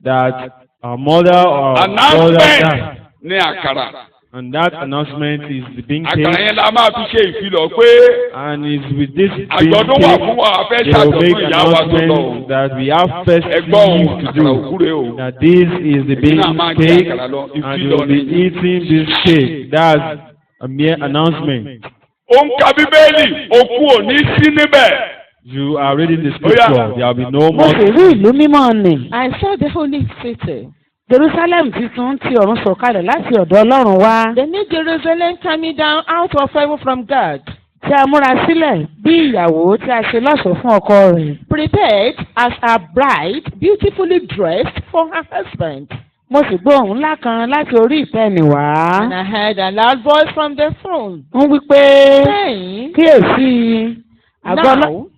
that our mother or brother announcement died. ní àkàrà. And that announcement is being àkàrà taken, yẹn la máa fi ṣe ìfilọ̀ pé and is with this being àjọ̀dún wà taken, fún wa a fẹ́ they will make ṣàjọ̀dún ìyá wa tó lọ. announcement that we have first ẹgbọ́n things òun to àkàrà do. òkúre o. That this is the Èyí being náà máa jẹ cake, àkàrà lọ and you ìfilọ̀ will be ni. eating this cake. That's a mere announcement. ó ń ka bíbélì òkú ò ní sí níbẹ̀. You are reading the Oh, yeah. scripture. There will be no mo more. sì rí ìlú mímọ́ nì. I saw the holy city, Jerusalem tuntun ti ọ̀run sọ̀kalẹ̀ láti ọ̀dọ̀ Ọlọ́run wá. the new Jerusalem coming down out of heaven from God, Tí a múra sílẹ̀ bí ìyàwó tí a ṣe lọ́ṣọ̀ọ́ fún ọkọ rẹ̀. prepared as a bride, beautifully dressed for her husband. Mo sì gbọ́ ohùn ńlá kan láti orí ìtẹ́ni wá. And I heard a loud voice from the throne Wọ́n wí pé saying, kíyèsí now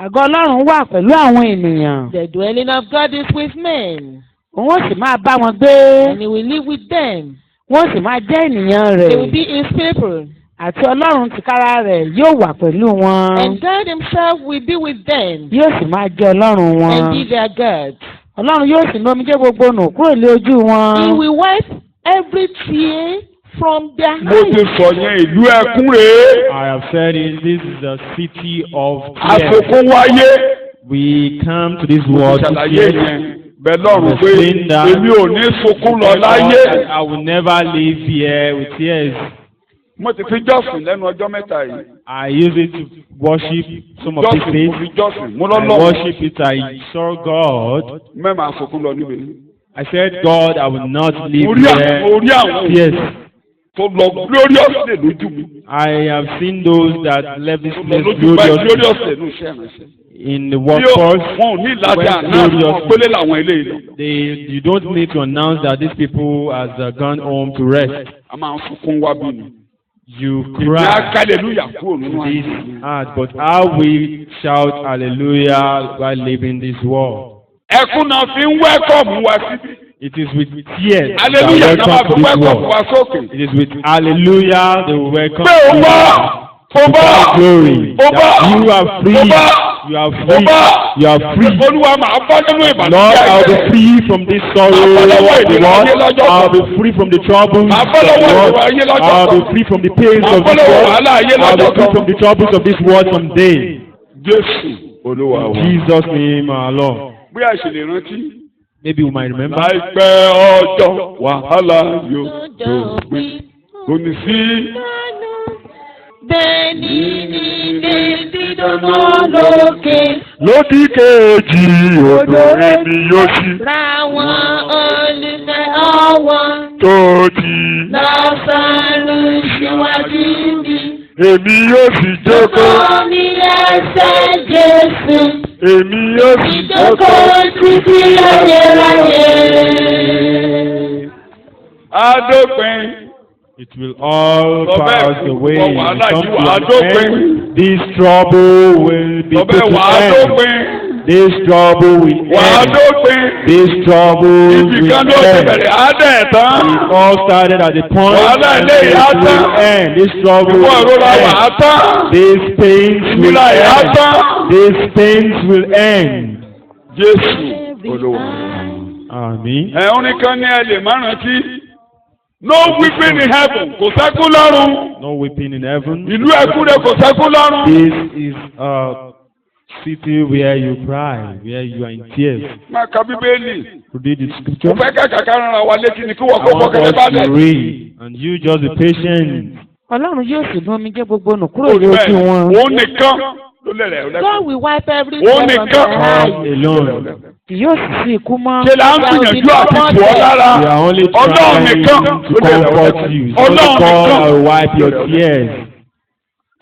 àgọ́ Ọlọ́run wà pẹ̀lú àwọn ènìyàn. the dwelling of God is with men, Òun ó sì máa bá wọn gbé. and he will live with them. Wọ́n sì máa jẹ́ ènìyàn They will rẹ̀. be his people, Àti Ọlọ́run tìkára rẹ̀ yóò wà pẹ̀lú wọn. and God himself will be with them Yóò sì máa jẹ́ Ọlọ́run and be wọn. their God. Ọlọ́run yóò sì nu omijé gbogbo nù kúrò lé ojú He wọn. will wipe every tear from their mo ti eyes. sọ yẹn ìlú ẹkún rèé. I have said it, this is the city of tears. àsokún wáyé. We come to this world to ṣàlàyé tears. yẹn bẹ́ẹ̀ lọ́rùn pé Explain that. èmi ò ní sunkún lọ láyé. I will never live here with tears. mo ti fi jọ́sìn lẹ́nu ọjọ́ mẹ́ta yìí. I use it to worship some of these jọ́sìn mo things. fi jọ́sìn mo I lọ́lọ́. worship it. I saw God. mẹ́ma sunkún lọ níbẹ̀. I said, God, I will not live mo rí here. àwọn Yes, tó lọ gloriously lójú mi. I have seen those that left this tó lọ place lójú báyìí gloriously gloriously ní iṣẹ́ ìrìnsẹ̀. in the bí workforce. wọn ò ní ìlàjà went náà gloriously. pélé làwọn eléyìí lọ. You don't need to announce that these people has gone home to rest. a máa ń sunkún wá bí mi. You ìgbà cry hallelujah kúrò nínú to this àyè. heart, but how we shout hallelujah while living this world. ẹkún náà fi ń wẹ́kọ̀mù wá síbi. It is with tears hallelujah that náà máa welcome fi to this wẹ́kọ̀mù world. wá sókè. It is with hallelujah they will welcome pé o you. bá o bá Glory. o bá You are free. o bá You are o free. bá You are free. olúwa máa bọ́ nínú Lord, ìbànújẹ́ I'll ayé. be free from this sorrow of the world. I'll be free from the troubles of the world. I'll be free from the pains of this world. I'll be free from the troubles of this world someday. Jésù olúwa In wa. Jesus' name, our Lord. bí a ṣe lè rántí. Maybe we might remember. láìpẹ́ ọjọ́ wàhálà yóò dópin kò ní sí. Bẹ́ẹ̀ni ni David ọmọ lókè, lódì kejì odò èmi yóò sí. ráwọn olùfẹ́ ọwọ́ tó ti lọ́sàánú síwájú mi. èmi yóò sì jókòó. Jókòó ní ẹsẹ̀ Jésù, èmi yóò sì jókòó títí ayérayé. adópin. It will all pass away and come to an Adópin. end. This trouble will be put Ọbẹ̀ to wà á end. dópin. This trouble will Wà á end. dópin. This trouble Ibi will kan ló ti end. bẹ̀rẹ̀ á dẹ̀ tán. It all started at the point Wàhálà and ilé it ìyá will tán. end. This trouble Ìwọ will ìrora wà á end. tán. These pains will Ìnira ìyá end. tán. These pains will end. Jésù olúwa. Àmín. Orin kan ní ẹ lè má rántí. No weeping in heaven, kò sẹ́kún lọ́run. No weeping in heaven. Ìlú ẹkún rẹ̀ kò sẹ́kún lọ́run. This is a city where you cry, where you are in tears. Máa ka Bíbélì. Read the Mo scripture. fẹ́ kàkà ká rán ara wa létí ni kí wọ́n I kó want fọ́kẹ́lẹ́ us balẹ̀. to read, and you just be patient. Ọlọ́run yóò sì nu omijé gbogbo nù kúrò lé ojú wọn. Òun nìkan ló lè rẹ̀ ọ́ God will wipe every Òun tear from nìkan. their God eyes. alone. Kì yóò sì sí ikú mọ́. Ṣé là ń gbìyànjú àti tù ọ́ lára? We are only Ọlọ́run trying nìkan to ló lè rẹ̀ ọ́ comfort you. It's Ọlọ́run only God nìkan. that will wipe your tears.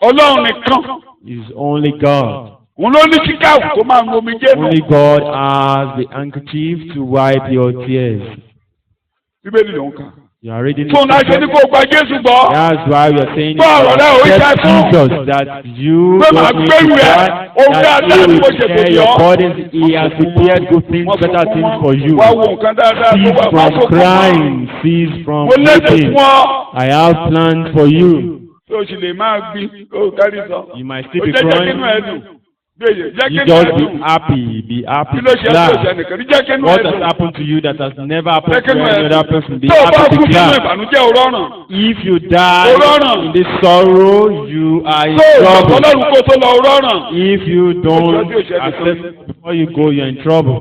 Ọlọ́run nìkan. It's only God. Òun ló ní kíkàwù tó máa ń gbomi jẹ́ nù. Only God has the handkerchief to wipe your tears. Bíbélì ló ń kà. You are reading Fún náà ṣe ní kó gba Jésù gbọ́. That's why we are saying Bọ́ ọ̀rọ̀ náà ó yá accept fún. Jesus, that you Pé màá don't need gbẹ́rù to ẹ̀, cry, òun that dáadáa he ni will mo ṣe prepare tèmi your ọ́. burdens. He has prepared good things, better things for you. Wá wo nǹkan dáadáa tó Cease wà from fún crying, cease from Mo lédè weeping. fún ọ. I have plans for you. Tó o sì lè máa gbin, ó kárí sọ. You might Ó still be jẹ́ jẹ́ kínú ẹ̀ crying. dùn. Bẹ́ẹ̀ jẹ́ You kínú ẹ̀ just dùn. be happy, be happy, Kí ló ṣe é tó ṣe glad. nìkan? Jẹ́ kínú ẹ̀ What has dùn. happened to you that has never happened Jẹ́ to kínú ẹ̀ any dùn. other person? Be Tó o bá happy, kú be sínú glad. ìbànújẹ́ òrọ́rùn. If you die Ọlọ́run. in this sorrow, you are in Tó o gbàgbọ́ trouble. lọ́rùn kó tó lọ òrọ́rùn. If you don't Ọjọ́ tí ò ṣe nìkan. accept before you go, you're in trouble.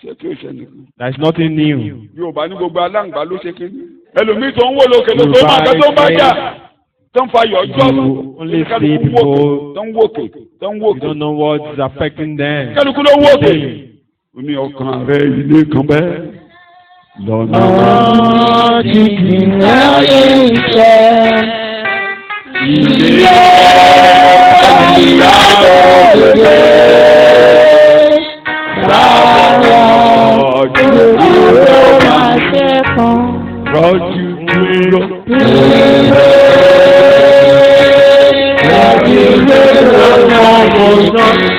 Ṣé tí ò ṣe nìkan? There's nothing new. Yorùbá ní gbogbo aláǹgbá ló ṣe kéde. Ẹlòmíì tó ń wò lókè ló tó máa kẹ́ tó ń bá jà. Tó ń fa yọjọ́. You only see people- tó ń wòkè. Tó ń You wòkè. don't know what's affecting them. Kálukú ló ń wòkè. Ó ní ọkàn rẹ̀ ilé kan bẹ́ẹ̀. Lọ́nà Ọ̀rọ̀ jìjì láyé ìṣẹ́. Ilé ìyá òde. Sára ìdúró máa ṣe kan. rọ́jú dúró. Ìdúró máa ṣe kan.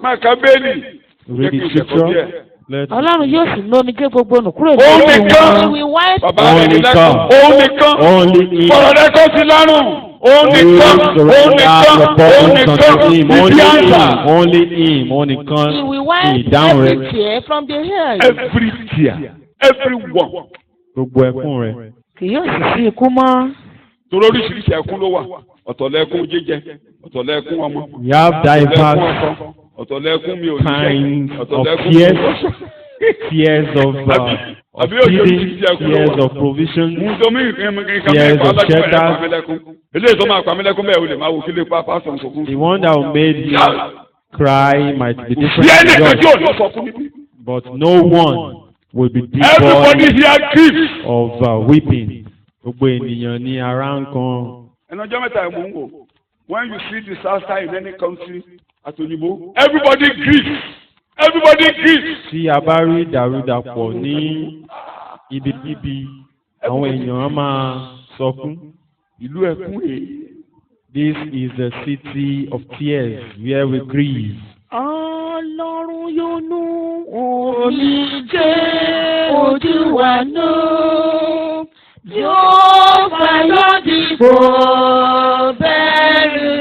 Mákàbélì. Read the scripture. Let's Ọlọ́run yóò sì ní omijé gbogbo nù kúrò Òun lójú nìkan. wọn. We wipe Bàbá rẹ̀ Only lẹ́kọ̀ọ́. God. Òun nìkan. only Him. Fọ̀rọ̀ rẹ̀ kó sí lọ́rùn. Òun nìkan. Òun nìkan. Òun nìkan. Ìdí àǹsà. Only Him. Only He Him. will wipe Ìdáhùn every rẹ̀. tear from the hair. Every tear. Everyone. Gbogbo ẹkún rẹ̀. Kì yóò sì sí ikú mọ́. Torí oríṣiríṣi ẹkún ló wà. Ọ̀tọ̀lẹ́kún jíjẹ. Ọ̀tọ̀lẹ́kún ọmọ. We have Ọ̀tọ̀lẹ́kún diverse ọkọ. Ọ̀tọ̀lẹ́kún mi ò ní jẹ́. kinds of Ọ̀tọ̀lẹ́kún tears. mi ò ní jẹ́. Tears of Àbí òjò feeding, ti di ẹkún ló tears wà. of provision. Ndomi nǹkan Tears mẹ́kọ̀ọ́ of alájọ́ shelter. ẹ̀ pàmílẹ́kún. Eléyìí tó máa pàmílẹ́kún bẹ́ẹ̀ o lè máa wo kílé pápá sọ̀nsọ̀kún. The one that will make you cry might be different Bí ẹnì from kan tí yours, ò ní sọ fún mi. but no one will be Everybody devoid here grieves. of weeping. Gbogbo ènìyàn ní ara ń kan. Ẹnu ọjọ́ mẹ́ta ẹ̀ mò ń wò. When you see disaster in any country àtòyìnbó, everybody grieves. Everybody grieves. Tí a bá rí ìdàrúdàpọ̀ ní ibikíbi, àwọn èèyàn á máa sọkún. Ìlú ẹkún èyí. This is a city of tears where we grieve. Ọlọ́run yóò nu omijé ojú wa nù. Yóò fàyọ̀ dìbò bẹ̀rù.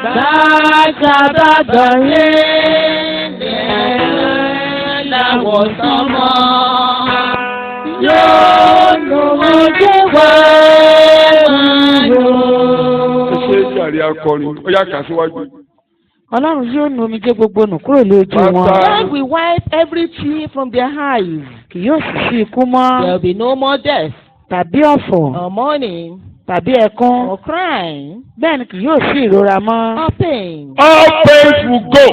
Bàtà bàbá rẹ̀ láwọ̀ sánmọ̀. Yóò nu omijé wa nù. Ṣé ìjàre akọrin? Ó yá kà síwájú. Ọlọ́run yóò nu omijé gbogbo nù kúrò lójú wọn. God will wipe every tear from their eyes. Kì yóò sì sí ikú There mọ́. will be no more death, Tàbí ọ̀fọ̀. or mourning, Tàbí ẹkún. or crying, Bẹ́ẹ̀ ni kì yóò sí ìrora mọ́. or pain. All pains will go.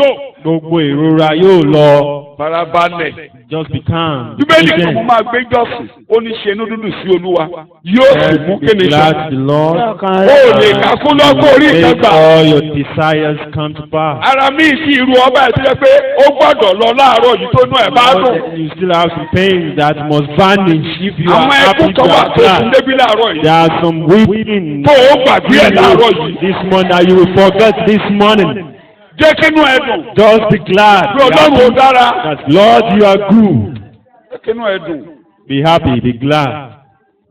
Gbogbo ìrora yóò lọ. Farabalẹ̀. Just be calm. Be Bíbélì kan mo patient. máa gbé jọ́sìn. Ó ní ṣe inú dúdú sí Olúwa. Yóò sì mú Be kéde glad ṣe. to the Lord. Ọkàn Ó rẹ̀. lè kà fún lọ́gbọ̀n orí Make ìtagbà. all your desires come to pass. Ara mi sí irú ọba ẹ̀ tó yẹ pé ó gbọ́dọ̀ lọ láàárọ̀ yìí tó nú ẹ̀ bá dùn. But you still have some pains that must vanish if you are Àwọn happy ẹkún to kan wà have tó tún glad. débi láàárọ̀ yìí. There are some weeping Tó o gbàgbé ẹ̀ láàárọ̀ yìí. this morning that you will forget this morning. Jẹ́ kínú ẹ dùn. Just be glad. Bí Ọlọ́run ó dára. That Lord, you are good. Jẹ́ kínú ẹ dùn. Be happy, be glad.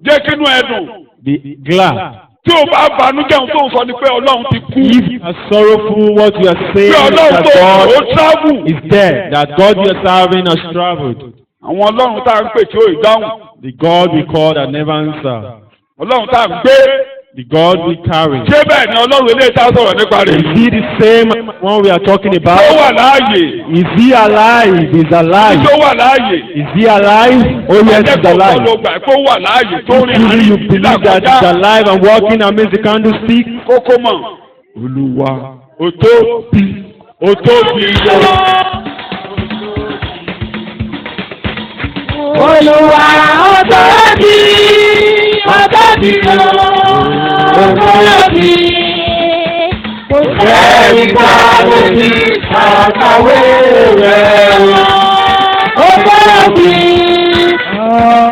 Jẹ́ kínú ẹ dùn. Be glad. Tí o bá banújẹ́ ohun tó ń sọ ni pé Ọlọ́run ti kú. If you are sorrowful, what you are saying Bí is Ọlọ́run that tó ó God travel. is dead, that God you are serving has traveled. Àwọn Ọlọ́run tá à ń pè tí ó ìdáhùn. The God we call that never answer. Ọlọ́run tá à ń gbé. The God we carry. Ṣé bẹ́ẹ̀ ni Ọlọ́run eléyìí tá a sọ̀rọ̀ nípa rẹ̀? Is he the same one we are talking Ó about? wà láàyè. Is he alive? He's alive. Tó wà láàyè. Is he alive? Oh yes, he's Ẹ̀kọ́ alive. ló gbà pé ó wà láàyè tó rìn Truly you àárín believe that he's ìlàkọjá. alive and walking amidst the candlestick? Kókó mọ̀. Olúwa ó tó bí Ó tóbi o. Olúwa ó tóbi, ó tóbi o, ó tóbi. Kò sẹ́ni ká lè fi ṣàkàwé rẹ̀ o. Ó tóbi,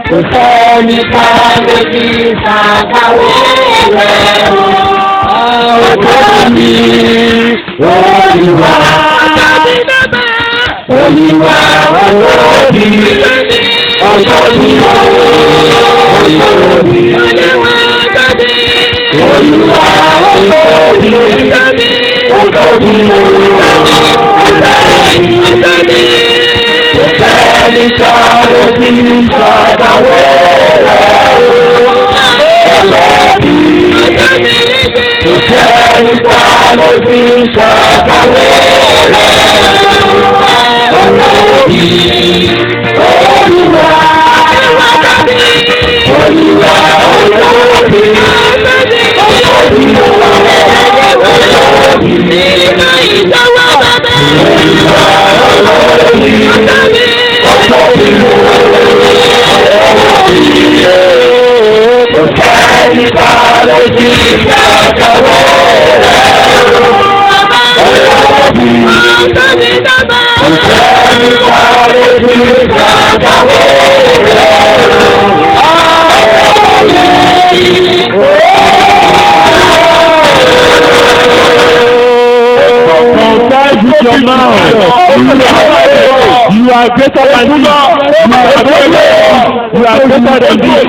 kò sẹ́ni ká lè fi ṣàkàwé rẹ̀ o. Ó tóbi, Olúwa. Olúwa ó tóbi, ó tóbi o, ó tóbi. Olúwa ó tóbi, ó tóbi o, ó tóbi. Kò sẹ́ni ká lè fi ṣàkàwé rẹ̀ o. Ó tóbi, kò sẹ́ni ká lè fi ṣàkàwé rẹ̀ o. Ó tóbi, Olúwa. Olúwa ó tóbi, ó tóbi o, ó tóbi. Nínú ìjọba bàbá. Olúwa ó tóbi, ó tóbi o, ó tóbi. Kò sẹ́ni ká lè fi ṣàkàwé rẹ̀ o. Ó tóbi, kò sẹ́ni ká lè fi ṣàkàwé rẹ̀ o. Confess with your mouth. You are greater than this. You are greater than this.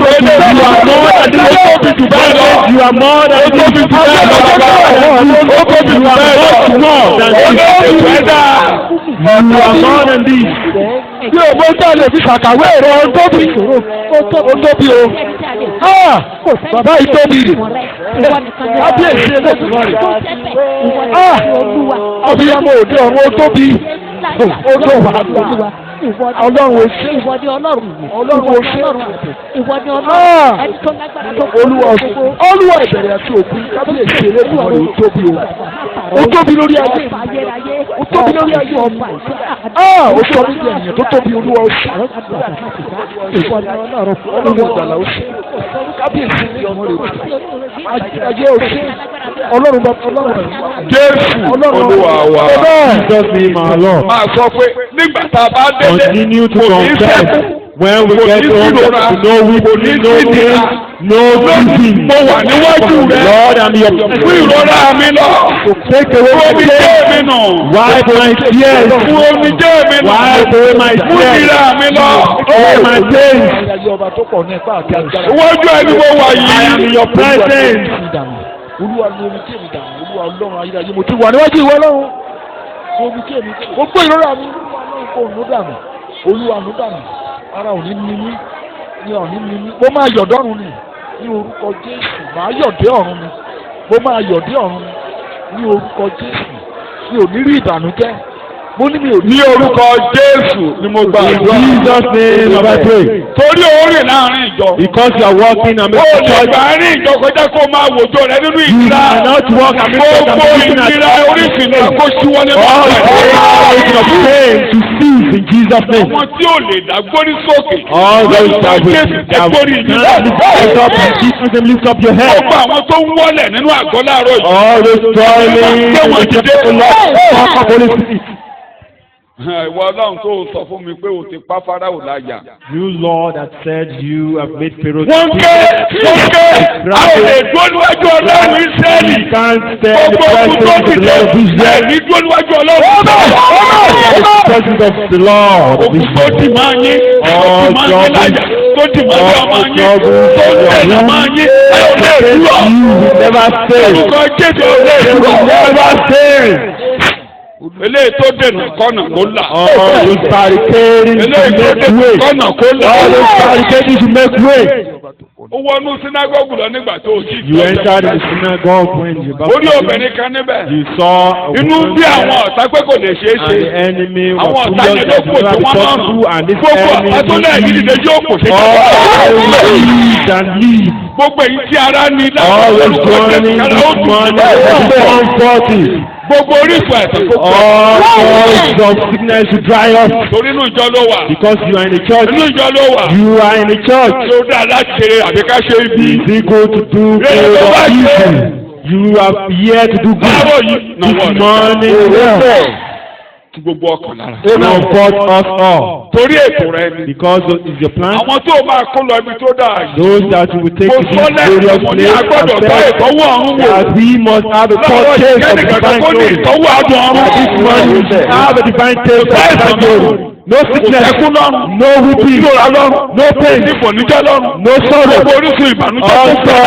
You are more than this. You are more than this. You are more than this. Bí o bó dá lè fi ṣàkàwé rẹ̀ ó tóbi o. Bàbá yìí tóbi. Kábíyèsí Elédùmarè. Abiyamọ òde ọ̀run ó tóbi. Ó tó wà lọ́wọ́. Ọlọ́run ò ṣe. Ọlọ́run ò ṣe. Olúwa ìbẹ̀rẹ̀ àti òkú. Kábíyèsí Elédùmarè ó tóbi o. Ó tóbi lórí ayé. Ó tóbi lórí ayé. Ó sọ ní ti ẹ̀yìn tó tóbi Olúwa ó ṣe. Ọlọ́run ìgbàlà ó ṣe. Kábíyèsí Elédùmarè ó ṣe. Ayé ó ṣe. Ọlọ́run bá Ọlọ́run. Jésù Olúwa wa. Jesus name our Lord. Máa sọ pé nígbà tá a bá délé. Continue to confess. When we get home, no weeping, no pain, no weeping. Mo wà níwájú rẹ̀. Lord, I'm your Fún ìrora mi lọ. Take away my Omijé tears. mi nù. Wipe my tears. Fún omijé mi nù. Wipe away my Fún tears. ìrora mi lọ. All my pains. Ayé ọba tó pọ̀ ní ẹ̀pá àti agbára. Iwájú ẹni mo wà I am in yìí. your presence. Olúwa ni omi tí èmi dànù. Olúwa Ọlọ́run ayérayé mo ti wà níwájú ìwọ Ọlọ́run. Omi tí èmi dànù. Gbogbo ìrora mi. Olúwa Ọlọ́run kò nù dànù. Olúwa nù dànù. Ara ò ní ní mí. Ní ọ̀ní ní mí. Mo máa yọ̀dọ́run ni. Ní orúkọ Jésù. Màá yọ̀dé ọ̀run ni. Mo máa yọ̀dé ọ̀run ni. Ní orúkọ Jésù. Mi ò ní rí ìbànújẹ́. Mo ní mi ò ní. Ní orúkọ Jésù ni mo gbà. In Jesus' name, I pray. Torí orin láàrin ìjọ. Because you are walking and Ó making lè choice. gbà rí ìjọ kọjá kó máa wòjó rẹ nínú You ìlera. cannot walk and make choice and Gbogbo making ìlera oríṣìí náà kó síwọ́ nínú all ọ̀rẹ́. the of pain to cease in Jesus' name. Àwọn tí ò lè dá gbórí sókè. All those that will Ẹgbórí yìí. lift up in Jesus' name, lift up your head. Gbogbo àwọn tó ń wọlẹ̀ nínú àgọ́ láàárọ̀ yìí. All those toiling in the temple, Lord, talk of Holy Spirit. Ìwọ Ọlọ́run tó sọ fún mi pé o ti pa Fáráò láyà. You, Lord, that said you have made Pharaoh Wọ́n ké a ò lè dúró níwájú Ọlọ́run Ísírẹ́lì. You can't stand the Gbogbo ogun tó presence of ti the dé Lord of Israel. ẹ̀rí dúró níwájú Ọlọ́run. The presence of the Lord of Ogun tó Israel. ti máa yín, tó ti máa yín láyà, tó ti máa yín ọmọ yín, tó ń tẹ̀lé máa yín, ẹ ò lè dúró. You will never fail. Orúkọ Jésù ò lè You dúró. will never fail. Eléyìí tó dènà kọ́nà kó là. All those barricades to Eléyìí tó make dènà way. kọ́nà kó là. All those barricades to make way. Ó wọnú sínágọ́gù lọ nígbà tó o jí. You entered the synagogue when you Ó rí obìnrin kan níbẹ̀. You saw a Inú woman bí there, àwọn ọ̀tá pé kò lè ṣeé and ṣe. the enemy was Àwọn ọ̀tá furious yẹn ló that it kò would tí not be wọ́n possible, lọ́rùn. and this Gbogbo ọ̀tá tó enemy lẹ́yìn dídé yóò kò ṣe all kí. leave and leave. Gbogbo èyí tí ara ní Always joining this morning comforting. Gbogbo orísun àìsàn tó All causes of sickness to dry up. Torí inú ìjọ ló wà. Because you are in the church. Inú ìjọ ló wà. You are in the church. Ló dá láti ṣe àbíká ṣe ibi. Is it good to do good or evil? You are here to do good. Báwo yìí? This morning, Tí gbogbo ọkàn lára. comfort us all. Torí ètò rẹ ni. Because it's your plan. Àwọn tó máa kó lọ ibi tó dáa yìí. Those that will take Mo to sọ this glorious lẹ́yìn mo ní place agbọ́dọ̀ bá and ìtọ́wọ́ ọ̀run wò. that we must have a Lọ́wọ́ foretaste of ìkẹ́ni kankan divine kó ní glory. ìtọ́wọ́ àdùn ọ̀run. That this morning we should have a divine taste of divine glory. No sickness, Ẹkún lọ́run. no weeping, Ìrora lọ́run. no pain, Ìfọ̀nìjẹ́ lọ́run. no sorrow. Gbogbo orísun ìbànújẹ́ All tó fẹ́.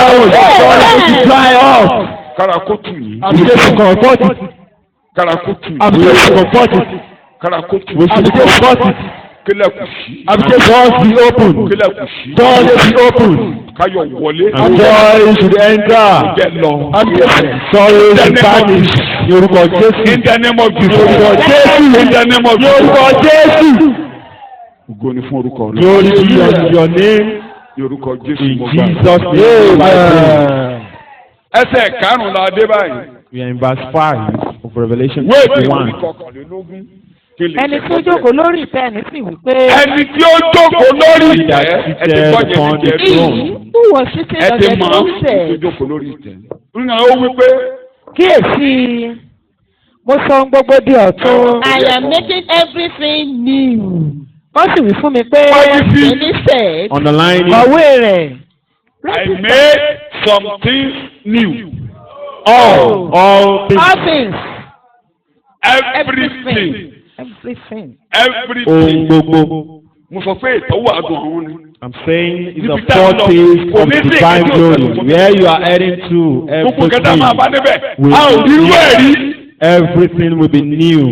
sorrows to dry off. Kára kó tù yìí. We should comfort it. Kára kó tù We yìí. should comfort it. Kára kó tù We yìí. should comfort it. Kílẹ̀ kù sí. Doors be open. Kílẹ̀ kù sí. Doors be open. Káyọ̀ wọlé. And joy should enter. Jẹ́ lọ. Sorrow should vanish. Ní orúkọ Jésù. In the name of Jesus. Ní orúkọ Jésù. In the name of Ní orúkọ Jésù. Ògo ni fún orúkọ rẹ. Glory be unto your name. Ní orúkọ Jésù In mo gbà. Jesus' name. Amen. Ẹsẹ̀ karùn-ún la dé báyìí. We are in verse 5 of Revelation Wéèdì 21. ìkọkànlélógún. ẹni tí ó jókòó lórí ìtẹ́ ẹni sì wí pé. Ẹni tí ó jókòó lórí He that ìtẹ́. Ẹ ti sitteth gbọ́ yẹn upon ní the Jésù. throne. Who was sitting Ẹ on ti the mọ̀ throne tó said, jókòó lórí ìtẹ́. Nínú àwọn ó wí pé kíyèsí mo sọ ohun gbogbo di ọ̀tun. I am making everything new. wọ́n sì wí fún mi pé. wájú sí. And he said, Underlining kọ̀wé rẹ̀. I made something new. all all things. things. Everything. everything. Ohun Everything. gbogbo. Mo sọ pé ìtọ́wò àdùn ọ̀run ni. I'm saying it's Níbi a tá a lọ, foretaste kò of ní sí divine èkejì glory. òṣèlú. Where you are heading to, Gbogbo kẹta máa bá everything, níbẹ̀. A ò rí irú ẹ̀ rí. everything will be new.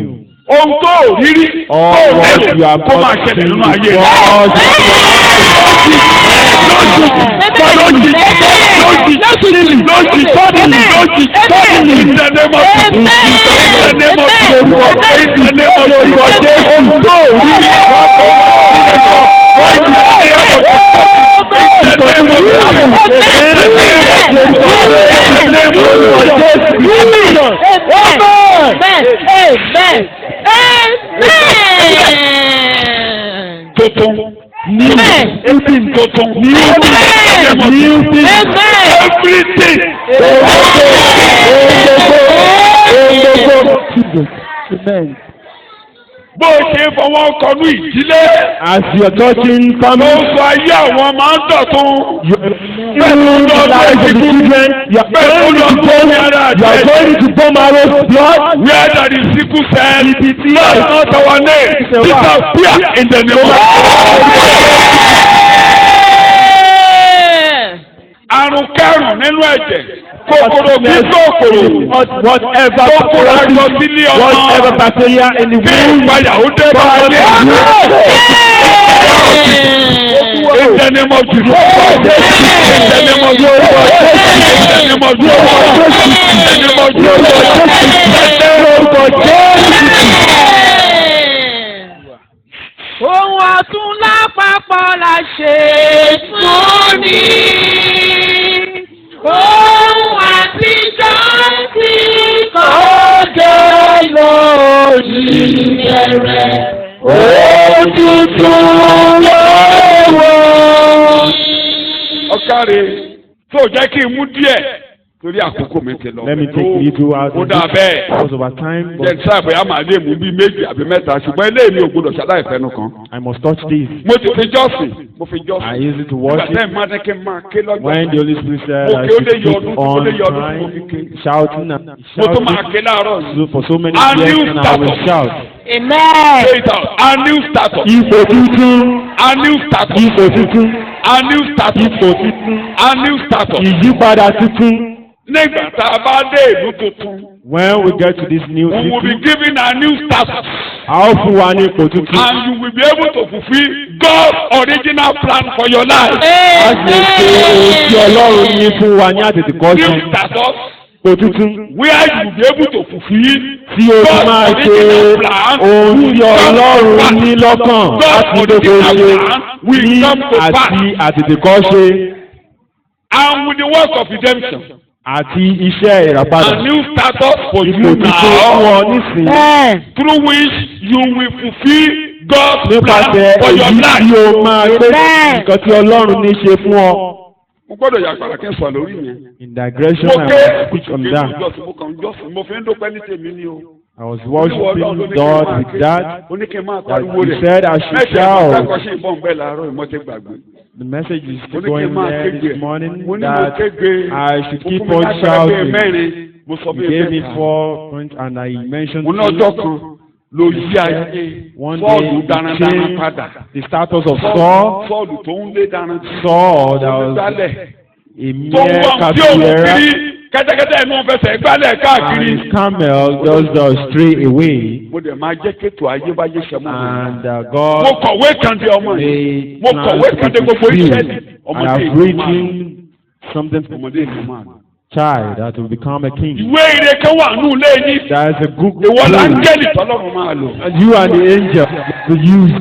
Ohun tó ò rí rí. Tó All ò what you lẹ́sẹ̀ are kó máa about to ṣẹlẹ̀ see nínú ayé rẹ̀. was Tuntun. Everything Tuntun. new thing. Everything. Amen. Bó o ṣe fọwọ́ kọnú ìdílé. As you are touching Ló family, sọ ayé àwọn máa ń dọ̀tún. you the lives of the children, you are going to bone arrows blood. Where there is sickle cell, that's not our name. Disappear in the name of àrùn kẹrùn nínú ẹ̀jẹ̀. Kòkòrò bí kòkòrò. Whatever bacteria in the Bí womb, ìpayà ó dé bá a dé. In the name of Jesus. In the name of Jesus. In the name of Jesus. In the name of Jesus. ohun ọ̀tún lápapọ̀ la ṣe fún ni. Ohun àtijọ́ tí kò dé lónìí ẹ̀rẹ̀. Òtútù lọ́wọ́. Ọ̀kàrẹ̀ tó jẹ́ kí n mú díẹ̀ torí àkókò mi ti lọ. let me take you to our Ó dà bẹ́ẹ̀. because of our time, Jẹ́ sáà bóyá màá lè mú bíi méjì àbí mẹ́ta ṣùgbọ́n eléyìí mi ò gbọdọ̀ ṣàlàyé fẹ́nu kan. I must touch this. Mo ti fi jọ́sìn. Mo fi I jọ́sìn. use it to Nígbà worship. tẹ́ ẹ̀ máa ní kí n máa ké lọ́jọ́. When the Holy Spirit said I Okay, should ó lè yọ keep ọdún, ó on lè yọ ọdún tí mo fi crying, ké. shouting and Mo tún máa shouting ké láàárọ̀ yìí. for so many A years, new and I will status. shout. Amen. Say it out. A new status. Ipò tuntun, A new status. ipò tuntun, A new status. ipò tuntun, A new status. ìyípadà tuntun. Nígbà tá a bá dé ìlú tuntun, When we get to this new we will be city, given a new status. a ó fún wa ní ipò tuntun. And you will be able to fulfill God's original plan for your life. A sì lè ṣe ohun tí Ọlọ́run ní fún wa ní àtètèkọ́ sí. New status Ipò tuntun where you will be able to fulfill tí o ti máa ṣe ohun tí Ọlọ́run ní lọ́kàn láti gbogbo ṣe ní àti àtètèkọ́ ṣe. and with the work of redemption. àti iṣẹ́ ìràpadà. A new status for you ipò tuntun fún ọ now, nísìnyí. Bẹ́ẹ̀. through which you will fulfill God's nípasẹ̀ plan for your èyí life. tí o máa gbé Bẹ́ẹ̀. nǹkan tí Ọlọ́run ní ṣe fún ọ. Mo gbọ́dọ̀ yà àgbàlá kí n sọ lórí yẹn. In digression, Mo I ké will speak on that. mo fi ń dúpẹ́ ní tèmi ni o. I was worshiping God with that. Ó ní kí n máa That pariwo he rẹ̀. said I should shout. Mẹ́sẹ̀ ìbọn bẹ́ẹ̀ láàárọ̀ ìmọ̀tẹ́ gbàgbé. The message is Mo ní kí going n máa there kéde. this morning Mo ní mo that kéde. I should Mo keep fún mi on lágbára bíi shouting. mẹ́rin. Mo sọ He bíi gave me mẹ́ta. 4 points and I mentioned Mo ní ọjọ́ kan ló yí ayé one Sọ́ọ̀lù day darandaran he padà. changed the status of Saul. Sọ́ọ̀lù tó ń lé daran. Saul that was Gbálẹ̀. a Tó ń mere wọ́n tí òun capiera kiri kẹ́tẹ́kẹ́tẹ́ inú fẹsẹ̀ gbálẹ̀ and káàkiri. his camel just stray away, Mo dẹ̀ máa jẹ́ kéètò ayébáyé ṣe mọ́ mi. and Mo God kọ̀wé kan dé ọmọ made yìí. Mo plans kọ̀wé kan dé to gbogbo fulfill. Ísírẹ́lì. I Ọmọdé have ìlú máa. written something for Ọmọdé ìlú máa. child that will become a king. Ìwé ire kan wà nù lẹ́yìn. There is a good Ìwọ clue. láńgẹ́lì tọ́lọ́run máa lò. And you and the angel will use.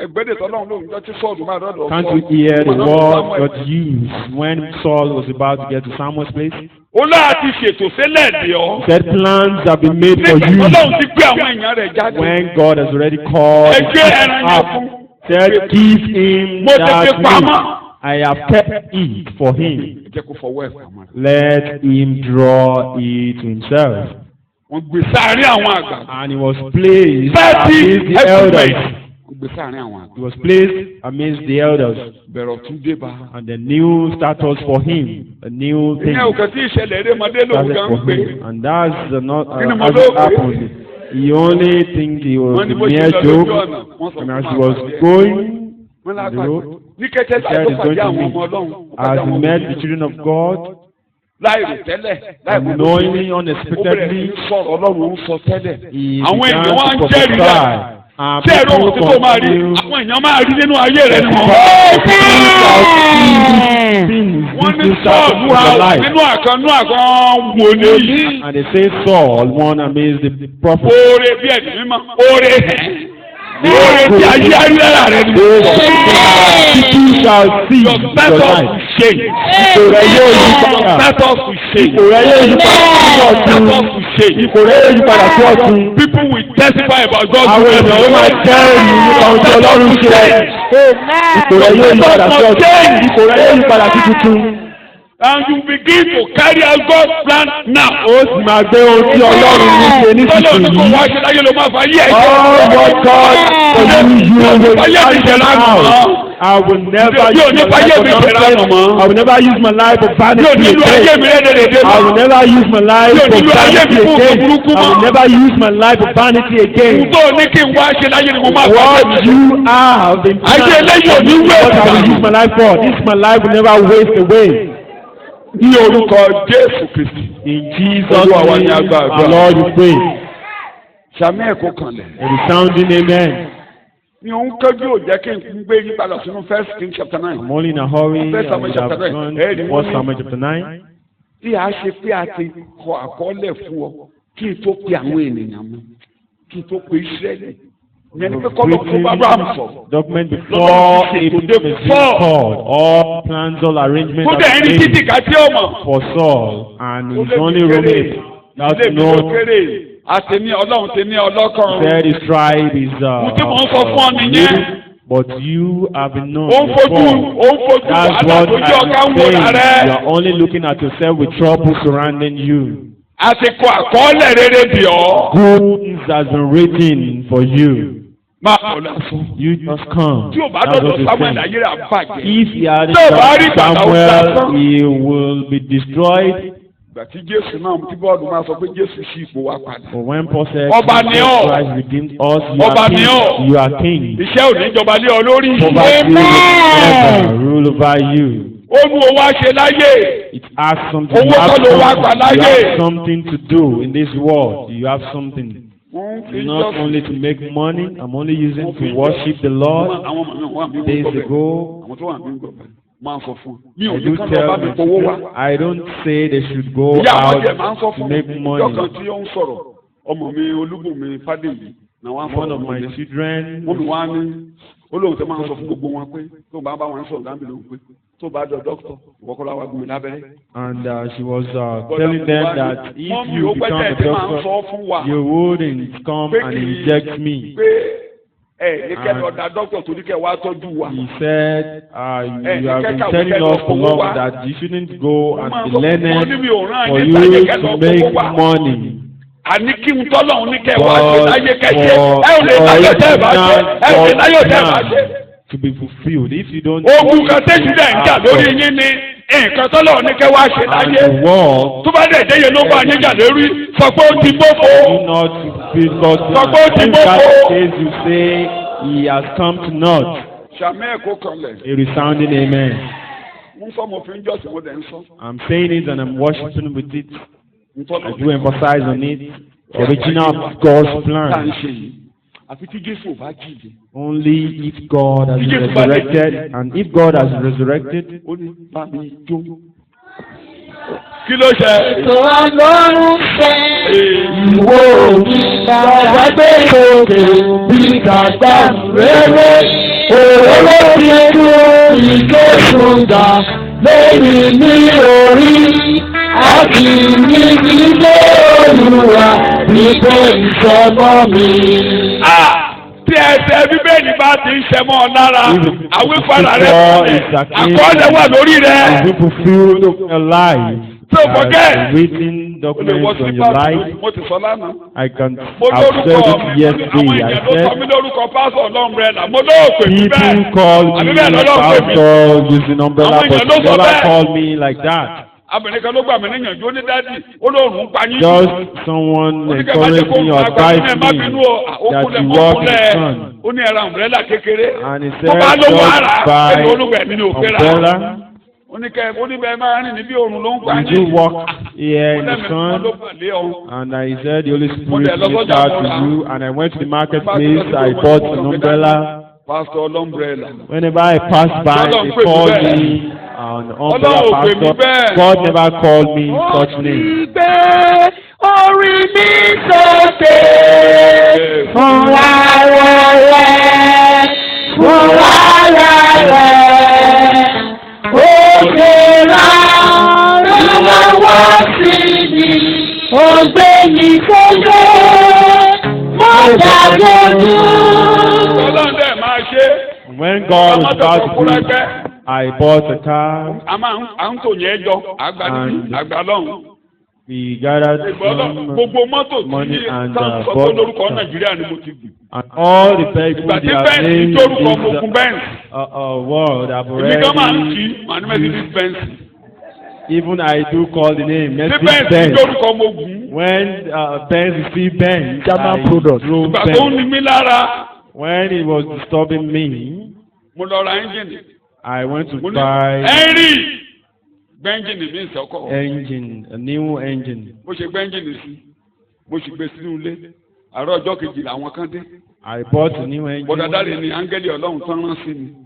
Ẹgbẹ́dẹ̀ tọ́lọ́run ló ń jọ tí Sọ́ọ̀lù máa dọ́dọ̀. Can't you hear the word got used when Saul was about to get to Samuel's place? Ó láti ṣètò sílẹ̀ dè ọ́. He said plans have been made for Nígbà you tọ́lọ́run ti gbé àwọn èèyàn rẹ̀ jáde. when God has already called Ẹgbẹ́ his ẹran yẹn up. fún. Said, give him Mo ti fi that pamọ́. meat. I have kept it for him. Ẹ jẹ́ kó fọwọ́ ẹ̀ pamọ́. Let him draw it to himself. Wọ́n gbé sáárín àwọn àgbà. And he was placed 30 amidst the elders. Wọ́n gbé sáárín àwọn àgbà. He was placed amidst the elders. Bẹ̀rẹ̀ ọ̀tún dé bá. And the new status for him, a new thing. Ìyẹn òkè tí ìṣẹ̀lẹ̀ erémọdé lòun Started gan for gbé. him. And that's not Kí ni mo as ló it pè é? happened. He only thinks he was Wọ́n ní bó ṣe near lọ lójú joke. ọ̀nà. Wọ́n sọ And fún as he àwọn was àgbà. going Wọ́n on the lágbàdo. road, Ní kẹ́tẹ́ he láì said tó he's pàdé going to àwọn meet. ọmọ Ọlọ́run. As he met the children of God, Láì rò tẹ́lẹ̀. Láì mọ̀ unknowingly, ó bẹ̀rẹ̀ unexpectedly, sí sọ̀rọ̀ Ọlọ́run ń sọ tẹ́lẹ̀. he Àwọn began èèyàn wá to ń jẹ́rìí prophesy. rẹ̀. And Ṣé ẹ̀rọ people òun tí tó máa rí? continue Àwọn èèyàn máa rí nínú ayé rẹ̀ nù. things, Wọ́n ní things start Sọ́ọ̀lù in your life. nínú àkàn wòlíì. And they say Saul, one amidst the prophets. Oore bí ẹ̀dì mímọ́. Oore oore tí ayé ayélujára rẹ̀ ni. People shall see Your your status life. will change. Ipò rẹ̀ yóò yí Your padà. status will change. Ipò rẹ̀ yóò yí padà sí Your ọ̀tún. status will change. Ipò rẹ̀ yóò yí padà sí ọ̀tún. People will testify about God's Àwọn ènìyàn ló máa jẹ́rìí nípa ohun tí Ọlọ́run ṣe. Ipò rẹ̀ yóò yí padà sí ọ̀tún. Ipò rẹ̀ yóò yí padà sí tuntun. And you begin to carry out God's plan now. Ó sì máa gbé ohun tí Ọlọ́run ní ṣe Tọ́lá nísinsìnyí. òní kò wá ṣe láyé ló máa fà yí ẹ̀jẹ̀. All what God for you will carry them out. I will never Yóò use ní my fáyé life mi for jẹ̀rẹ̀ àná nonsense. mọ́. I will never use my life for Yóò vanity nílò ayé again. mi rẹ́dẹ̀rẹ̀dẹ̀ I will mọ́. never use my life Yóò for nílò ayé vanity mi fún again. burúkú I will mọ́. never use my life for vanity again. Ohun tó ní kí n wá ṣe láyé ni mo máa fà What yí. you have been Ayé planned eléyìí ò ní is wé what I will use my life for. This my life will never waste away. Ní orúkọ Jésù Kristi. In Jesus' Olúwa wa ni name, a gbàdúrà. our Lord, we pray. Sàmì ẹ̀kọ́ kanlẹ̀. A resounding amen. Ní òun kẹ́jú ò jẹ́ kí n gbé yí padà sínú 1 Kings chapter 9. I'm only in a hurry. First I Samuel would have chapter 9. gone Hey, to the 1 morning. Samuel chapter 9. Tí a ṣe pé a ti kọ àkọọ́lẹ̀ fún ọ kí n tó pe àwọn ènìyàn mi kí n tó pe Ísírẹ́lì. Ìyẹn ni pé kọ́lọ́ tó bá Abraham sọ̀rọ̀. Document before Abraham is being called. All plans, all arrangements Kó bẹ́ẹ̀ ní are títì made ká tí ó mọ̀. for Saul, and Ó he's lé mi only kéré. roaming. That's Ilé mi ló no. kéré. Àti ní Ọlọ́run ti ní ọlọ́kàn. Said his tribe is Mo tí mo ń sọ fún ọ nìyẹn. little, but you have been known Ó ń fojú before. That's wàhálà what tó jẹ́ ọ̀gá ń I'm wò saying. rẹ̀. You are only looking at yourself with trouble surrounding you. A ti kọ àkọọ́lẹ̀ rere bì ọ́. Good things has been written for you. Máa kọ̀ lásán. You just come. Tí o bá That's what dọ̀dọ̀ he's Samuel saying. ayé rẹ̀ bàjẹ́. If he had Tí o bá rí bàtà ó Samuel, lásán. he will be destroyed. Ìgbà tí Jésù náà tí bọ́ọ̀lù máa sọ pé Jésù ṣí ipò wa padà. For when Paul said, Ọba ni ọ́. Christ redeemed us, you Ọba are ni king. ọ́. You are king. Iṣẹ́ ò ní jọba lé ọ lórí. Poverty will never rule over you. Ó nu owó àṣẹ láyé. It has something. Owó You have tó ló wá gbà something, you láyé. have something to do in this world. You have something. Wọ́n fi Not only to make money. I'm only using to worship the Lord. Àwọn ọmọ náà wà mí Days gbọ́ bẹ́ẹ̀. ago, Àwọn tó wà mí gbọ́ bẹ́ẹ̀ máa ń sọ fún un. Mi ò I ní do kán lọ tell bá mi fowó wá. I don't say they should go Ìyá àwọn out jẹ̀ máa ń sọ to fún make mi. Ìjọ money. kan tí ó ń sọ̀rọ̀ ọmọ mi Olúbùnmi Fádèyí náà wá ń One sọ̀rọ̀ of my children, wọ́n mi wá ní olóhùn tó máa ń sọ fún gbogbo wọn pé tó bá bá wọn sọ̀rọ̀ dábì lóhùn pé tó bá dọ̀ dọ́kítọ̀ ìwọ́kọ́ láwa gbé lábẹ́rẹ́. And she was telling them that if you become a doctor, you wouldn't come and inject me. Ní kẹ́lẹ́ ọ̀dà dọ́kítọ̀ tó ní kẹ́ wá tọ́jú wa. He said, you have been telling us for long that you shouldn't go and be learned for you to make money. Àní kí n tọ́lọ̀ ní kẹ́ wá ṣe láyé kẹ́ṣẹ́ ẹ ò lè láyé tẹ́ ẹ bá ṣe ẹ ò lè láyé tẹ́ ẹ bá ṣe. To be fulfilled if you don't. Ogun kan tẹ́sí dẹ̀ ń jà lórí yín ni nǹkan tọ́lọ̀ ní kẹ́ wá ṣe láyé. Tó bá dẹ̀ jẹ́ yẹn ló bá yín jà lórí sọ pé ó ti gbófo. Do not feel God. Sọ pé ó ti gbófo. In that case you say he has come to naught. Ṣàmì ẹ̀kọ́ kan lẹ̀. A resounding amen. Mo ń sọ mo fi ń jọ́sìn mo dẹ̀ ń sọ. I'm saying it and I'm worshiping with it. I do emphasize on it. Original God's plan. Only if God has resurrected, and if God has resurrected. Kí ló ṣe? Ètò Ọlọ́run fẹ́ ìwọ òbí bàbá gbé sókè bí kàgbà rere. Òróró ti dùn ìgbésùngà lẹ́yìn ní orí. Àti ní ilé Olúwa nígbà ìṣẹ́mọ́ mi. Tí ẹsẹ̀ Bíbélì bá ti ń ṣẹmọ́ ọ lára, àwífàlà rẹ̀ àkọọ́lẹ̀ wà lórí rẹ̀. You fulfill your life. So forget. Written documents on your life. Mo ti sọ lánàá. I can observe it yesterday. I said. People call me pastor using umbrella, but they never call me like that. Just someone encouraged me or advised me that you walk in the sun. And he said, just buy umbrella. You do walk here in the sun. And I said, the Holy Spirit reached out to you. And I went to the marketplace. I bought an umbrella. Whenever I pass by, they call me an umbrella pastor. God never called me such name. Orí mi sókè fún ara rẹ̀, fún ara rẹ̀. Òkè rà lọ́wọ́ sí mi, ògbé mi sókè, mo dàgbòdù. When God was about to do it, I bought a car. And we gathered some money and bought and all the people that are named in this world have already used. Even I do call the name Mercedes-Benz. When Benz is still Benz, German product. When it was disturbing me, I went to buy engine, a new engine. I bought a new engine.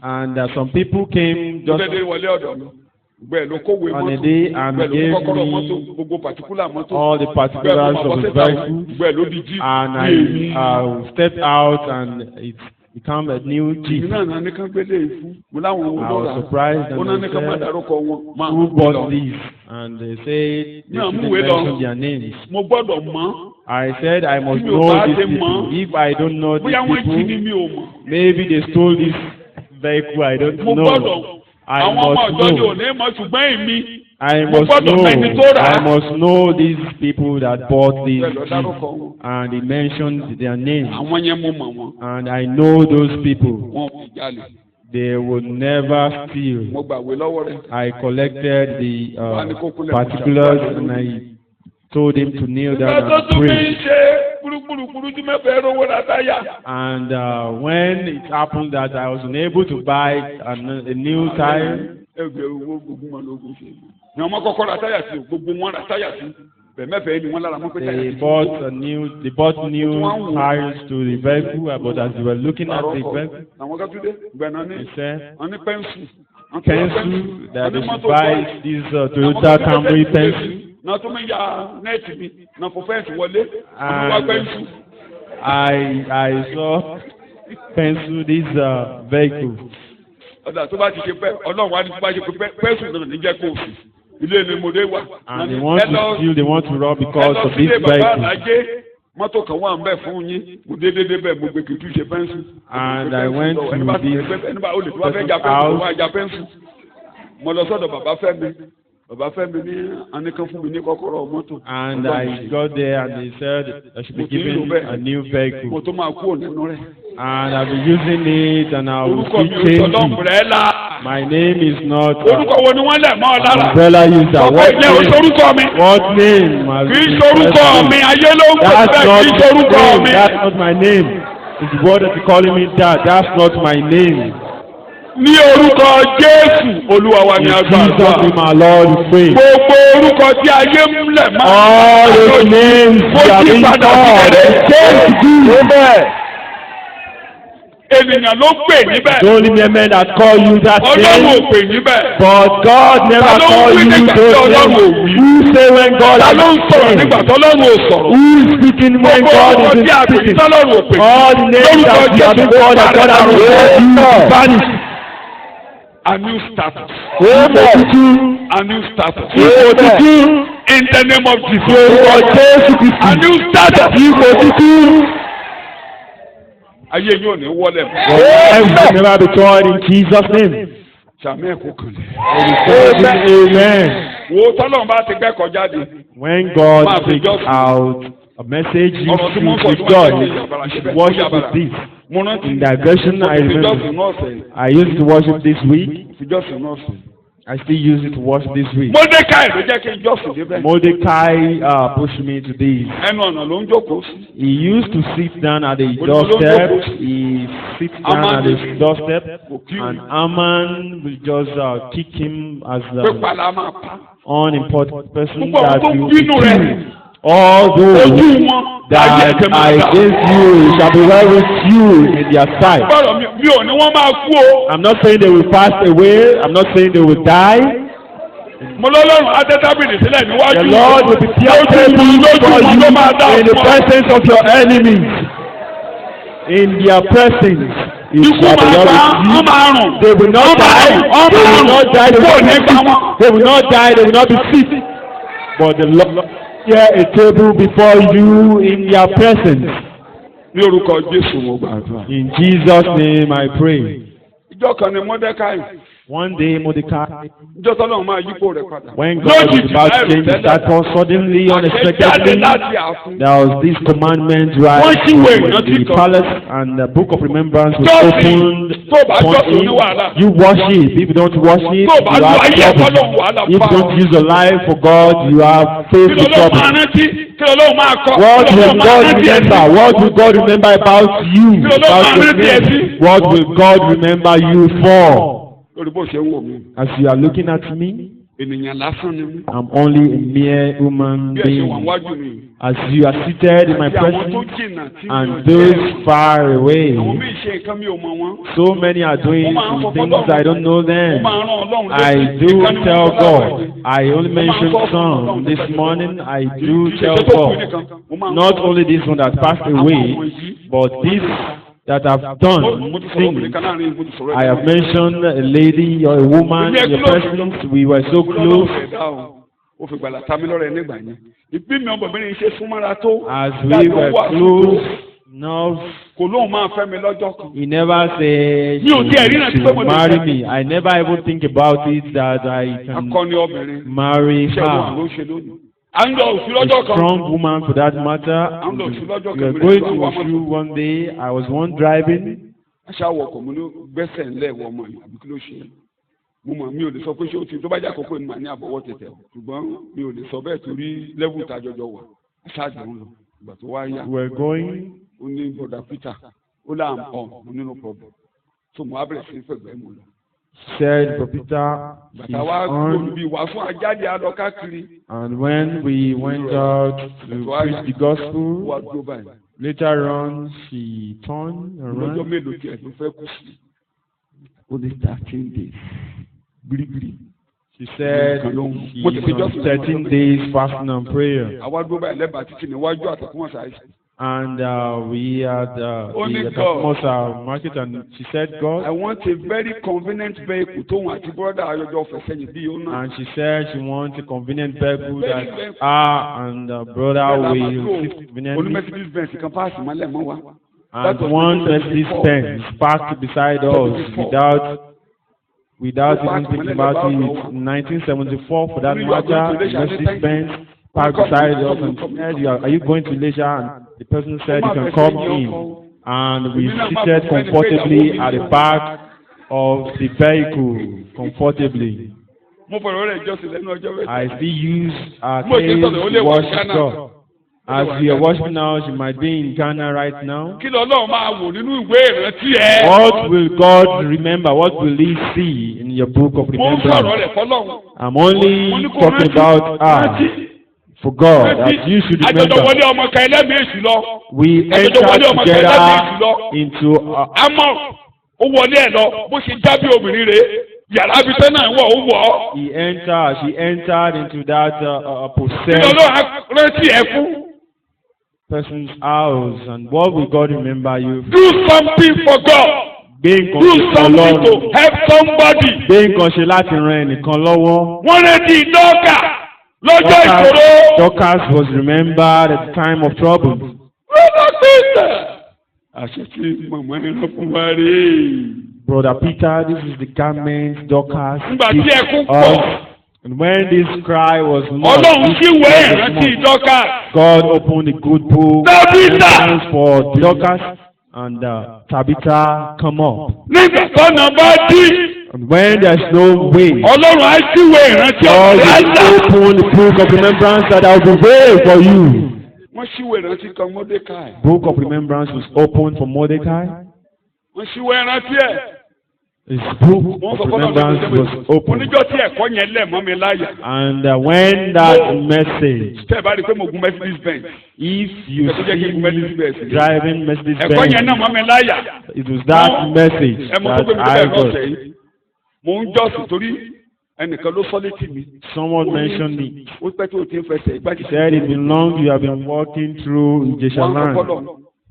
And some people came just on a day and gave me all the particulars of the vehicle. And I stepped out and it became a new Jeep. I was surprised and I said, who bought this? And they said, they didn't mention their names. I said, I must know these people. If I don't know these people, maybe they stole this vehicle, I don't know. I must know these people that bought this Jeep. And he mentioned their names. And I know those people. They would never steal. I collected the particulars and I told him to kneel down and pray. And when it happened that I was unable to buy a new tire, they bought new tires to the vehicle, but as they were looking at the vehicle, they said, pencil, that they should buy this Toyota Camry pencil. And I saw pencil this vehicle. ọ̀dà tó bá ti ṣe pẹ́ ọlọ́run wá ní tó bá ṣe pẹ́ pẹ́sùn náà níjẹ́ kó fi ilé ni mo dé wà. And they want to steal, they want to rob because of this vehicle. mọ́tò kan wà ń bẹ̀ fún yín mo dédé bẹ̀ mo gbé kìtú ṣe pẹ́ńsù. And I went to this pẹ́ńsù. mo lọ sọ́dọ̀ bàbá Fẹ́mi ní anìkan fún mi ní kọ́kọ́rọ́ mọ́tò. And I got there and they said I should be given a new vehicle. mo tó máa kú ònínú rẹ̀. And I'll be using it and I will orúkọ keep mi ò changing. sọ umbrella. My name is not orúkọ wo ni wọ́n lẹ̀ mọ́ ọ lára. umbrella user. ọ̀pọ̀ ìjẹ́ òṣorúkọ mi. What name? kì í sorúkọ mi ayé ló ń pè bẹ́ẹ̀ kì í sorúkọ mi. That's not my name. It's the word that you're calling me that. That's not my name. ní orúkọ Jésù Olúwa wa ni In agbára. Jesus' name, our Lord, we pray. gbogbo orúkọ tí ayé ń lẹ̀ máa. All those names you have been called. ènìyàn ló pè níbẹ̀. The only men that call you that Ọlọ́run ò name. pè níbẹ̀. But God never Ta ló ń called wí you nígbà tí those Ọlọ́run ò names. wí? Who say when God Ta has ló ń sọ̀rọ̀ nígbà tí Ọlọ́run ò sọ̀rọ̀? Who is speaking when gbogbo God orúkọ is tí a pè ní speaking? tọ́lọ́run ò pè. All the names that you have been called that God has called you vanish. A new status. Amen. A new status. Amen. In the name of Jesus. A new status. Ayé yóò ní wọlé. Every never be called in Jesus' name. Sàmì ẹ̀kọ́ kan lẹ̀. Amen. Wo tọ́lọ́run bá ti gbẹ́kọ̀ jáde. When God takes out a message, you should with God. You should worship with this. Mo rántí. In that version, I remember. I used to worship this week. Ìjọsìn náà sìn. I still use it to worship this week. Mordecai ló jẹ́ kí n jọ́sìn débẹ̀. Mordecai pushed me to this. Ẹnu ọ̀nà ló ń jókòó sí. He used to sit down at the doorstep. He sits down at the doorstep, and Haman will just kick him as Pípa la máa pa. unimportant person Gbogbo àwọn that tó you bínú rẹ̀. kill. All those Ojú wọn. that are against you shall be well with you in their sight. Bọ́lọ̀ mi ò ní wọ́n máa kú o. I'm not saying they will pass away. I'm not saying they will die. Mo lọ́lọ́run adẹ́tábìlì sílẹ̀ níwájú. The Lord will be lójú table for wọn ló máa dá you in the fún ọ. presence of your enemies. In their presence, it Ikú shall be máa well pa with wọ́n you. máa rùn. They will not die. They will not die. They will not be sick. They will not die. They will not be sick. But the Lord prepare a table before you in their presence. Ní orúkọ Jésù mo gbàdúrà. In Jesus' name I pray. Ìjọ kan ni Mordecai. One day Mordecai, Ìjọ tọ́lọ́run máa yípo rẹ̀ padà. when God was about to change his status, suddenly, unexpectedly, there was this commandment right in the palace, and the book of remembrance was opened upon him. You worship. If you don't worship, you have trouble. If you don't use your life for God, you have faced the trouble. What will God remember? What will God remember about you? About your name? What will God remember you for? Lórí bó ṣe ń wò mí. As you are looking at me, Ènìyàn lásán ni mí. I'm only a mere human Bí ẹ ṣe wà being. wájú mi. As you are seated in my Àti àwọn tó presence jìnnà tí mi ò and jẹ́. those far away, Àwọn míì ṣe nǹkan mi ò mọ̀ wọ́n. so many are doing things I don't know Mo them. máa rán Ọlọ́run I létí. do Ìkan ni mo tell sọ God. láwàá. I only mentioned some this morning. I do tell God. Not only this one that passed away, but this that I've done things. I have mentioned a lady or a woman in your presence. We were so close. Ó fi gbàlà tàmí lọ́rẹ̀ nígbà yẹn. Ìbí mi ọmọbìnrin ṣe súnmọ́ra tó. As we were close, no, Kò lóun máa fẹ́ mi lọ́jọ́ kan. he never said Mi ò tiẹ̀ rí náà tí she pé mo would lè marry fẹ́. me. I never even think about it that I can Akọni obìnrin. marry Ṣẹ́gun àlọ́ her. ṣe lónìí. À ń lọ òfin A lọ́jọ́ kan. strong woman for that matter. I'm not sure We were going to Oshu one day. I was one driving. Aṣáwọ̀ ọkọ̀ mo ló gbẹ́sẹ̀ ńlẹ̀ wọ ọmọ yìí àbí kí ló ṣe é. Mo mọ̀ mi ò lè sọ pé ṣé ó ti tó bá jẹ́ àkókò ni màá ní àbọ̀wọ́ tẹ̀tẹ̀ o. Ṣùgbọ́n mi ò lè sọ bẹ́ẹ̀ torí lẹ́wù ìtajọjọ wà. Aṣáájú ń lọ. Ìgbà tó wá yá. We were going. Ó ní Brother Peter. Ó là ń pọ̀ mo nínú problem. So mo á bẹ̀rẹ̀ sí fẹ̀gbẹ́ mu lọ. Said Propita is Bàtà wa on. olùbí wà fún ajáde alọ káàkiri. And when we went out to preach the Wà gospel, dúró báyìí. later on she turned Lọ́jọ́ around. mélòó tí ẹ̀ ló fẹ́ kú sí. Only 13 days. Gbírígbírí. She said she's on 13 days fasting and prayer. Àwa dúró báyìí lẹ́bàá títì níwájú àtẹ̀kùn ọ̀sà àìsàn. And we had Only the God. Takumosa market, and she said, I God. want a very convenient vehicle tóun àti brother ayọjọ fẹsẹ̀ yìí bí yóò náà. And she said she wants a convenient vehicle that her and brother will sit Olú conveniently. Mercedes Benz kan páàsì mọ́lẹ̀ mọ́ wa. And one Mercedes Benz parked beside us without even thinking about it. In 1974, for that matter, Mercedes Benz parked beside us and said, "Are you going to Leisure?" And the person said, "You can come in." And we seated comfortably at the back of the vehicle, comfortably. Mo fọ̀rọ̀ rẹ̀ jọ́sìn lẹ́nu ọjọ́ mẹ́ta. I still use our case to worship God. As we are watching now, she might be in Ghana right now. Kí ló Ọlọ́run máa wò nínú ìwé ìrántí ẹ? What will God remember? What will He see in your book of Mo ń fọ̀rọ̀ remembrance? rẹ̀ fọlọ́run. I'm only talking about for God, that you should Àjọ̀dọ̀ remember. wọlé ọmọ kan ẹlẹ́mìí èṣù lọ. We entered together into Àmọ́ ó wọlé ẹ̀ lọ bó ṣe jábí obìnrin rẹ̀ yàrá ibi tẹ́ náà wọ̀ ó wọ̀ ọ́. she entered into that Kí ló possessed Ọlọ́run rántí ẹ fún? person's house, and what will God remember you for? Do something for God. Gbé nǹkan Do ṣe fún something to Ọlọ́run. help somebody. Gbé nǹkan ṣe láti ran ẹnìkan lọ́wọ́. Wọ́n rántí dọ́kà lọ́jọ́ ìṣòro. Dorcas was remembered at the time of trouble. Brother Peter. Àṣẹ tí màmá ẹran fún wa rèé. Brother Peter, this is the garment Dorcas Nígbà tí gave ẹkún us. pọ̀. And when this cry was Ọlọ́run sì wé ìrántí dọ́kà. God opened the good book Tabitha. for Dorcas, and Tabitha come up. Nígbà tọ́nà bá dí. And when there's no way, Ọlọ́run á sì wé ìrántí God ọ̀rẹ́ will àjà. open the book of remembrance that I will prevail for you. Wọ́n sì wé ìrántí kan Mọ́dékáì. Book of remembrance was opened for Mordecai. Wọ́n sì wé ìrántí ẹ̀. His book Wọ́n of sọ fọ́nà remembrance was opened. Oníjọ́ tí ẹ̀kọ́ yẹn lẹ̀ mọ́ mi láyà. And when that message, Tẹ́ ẹ bá rí i pé mo gun Mercedes Benz. if you Ẹ tó jẹ́ kí n gun Mercedes Benz. see driving Mercedes Ẹ̀kọ́ yẹn náà Benz, mọ́ mi láyà. it was that message Ẹ mọ tó gbé mi that I bẹ́ẹ̀ lọ́sẹ̀ got. yìí. Mo ń jọ́sìn torí ẹnìkan ló sọ létí mi. Someone mentioned it. Ó pẹ́ tó o ti ń fẹsẹ̀ ìgbàjì. He said it's been long you have been walking through Ijesha Wọ́n sọ land. fọ́lọ̀.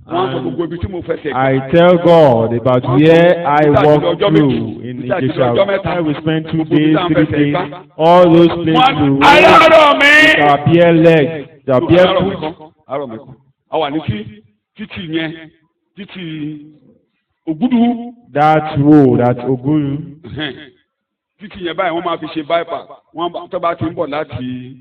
Wọ́n sọ gbogbo ibi tí mo fẹsẹ̀ I tell God about where I walk through in Ijesha. Where we spent 2 days, 3 days, all those places we walk, Ayárọ̀ mi. our bare legs, our bare Àárọ̀ mi foot. kan. Àárọ̀ mi kan. A wà ní títì yẹn. Títì Ògúdù. That road, that Oguru, Títì yẹn báyìí wọ́n máa fi ṣe bypass. Wọ́n tó bá ti ń bọ̀ láti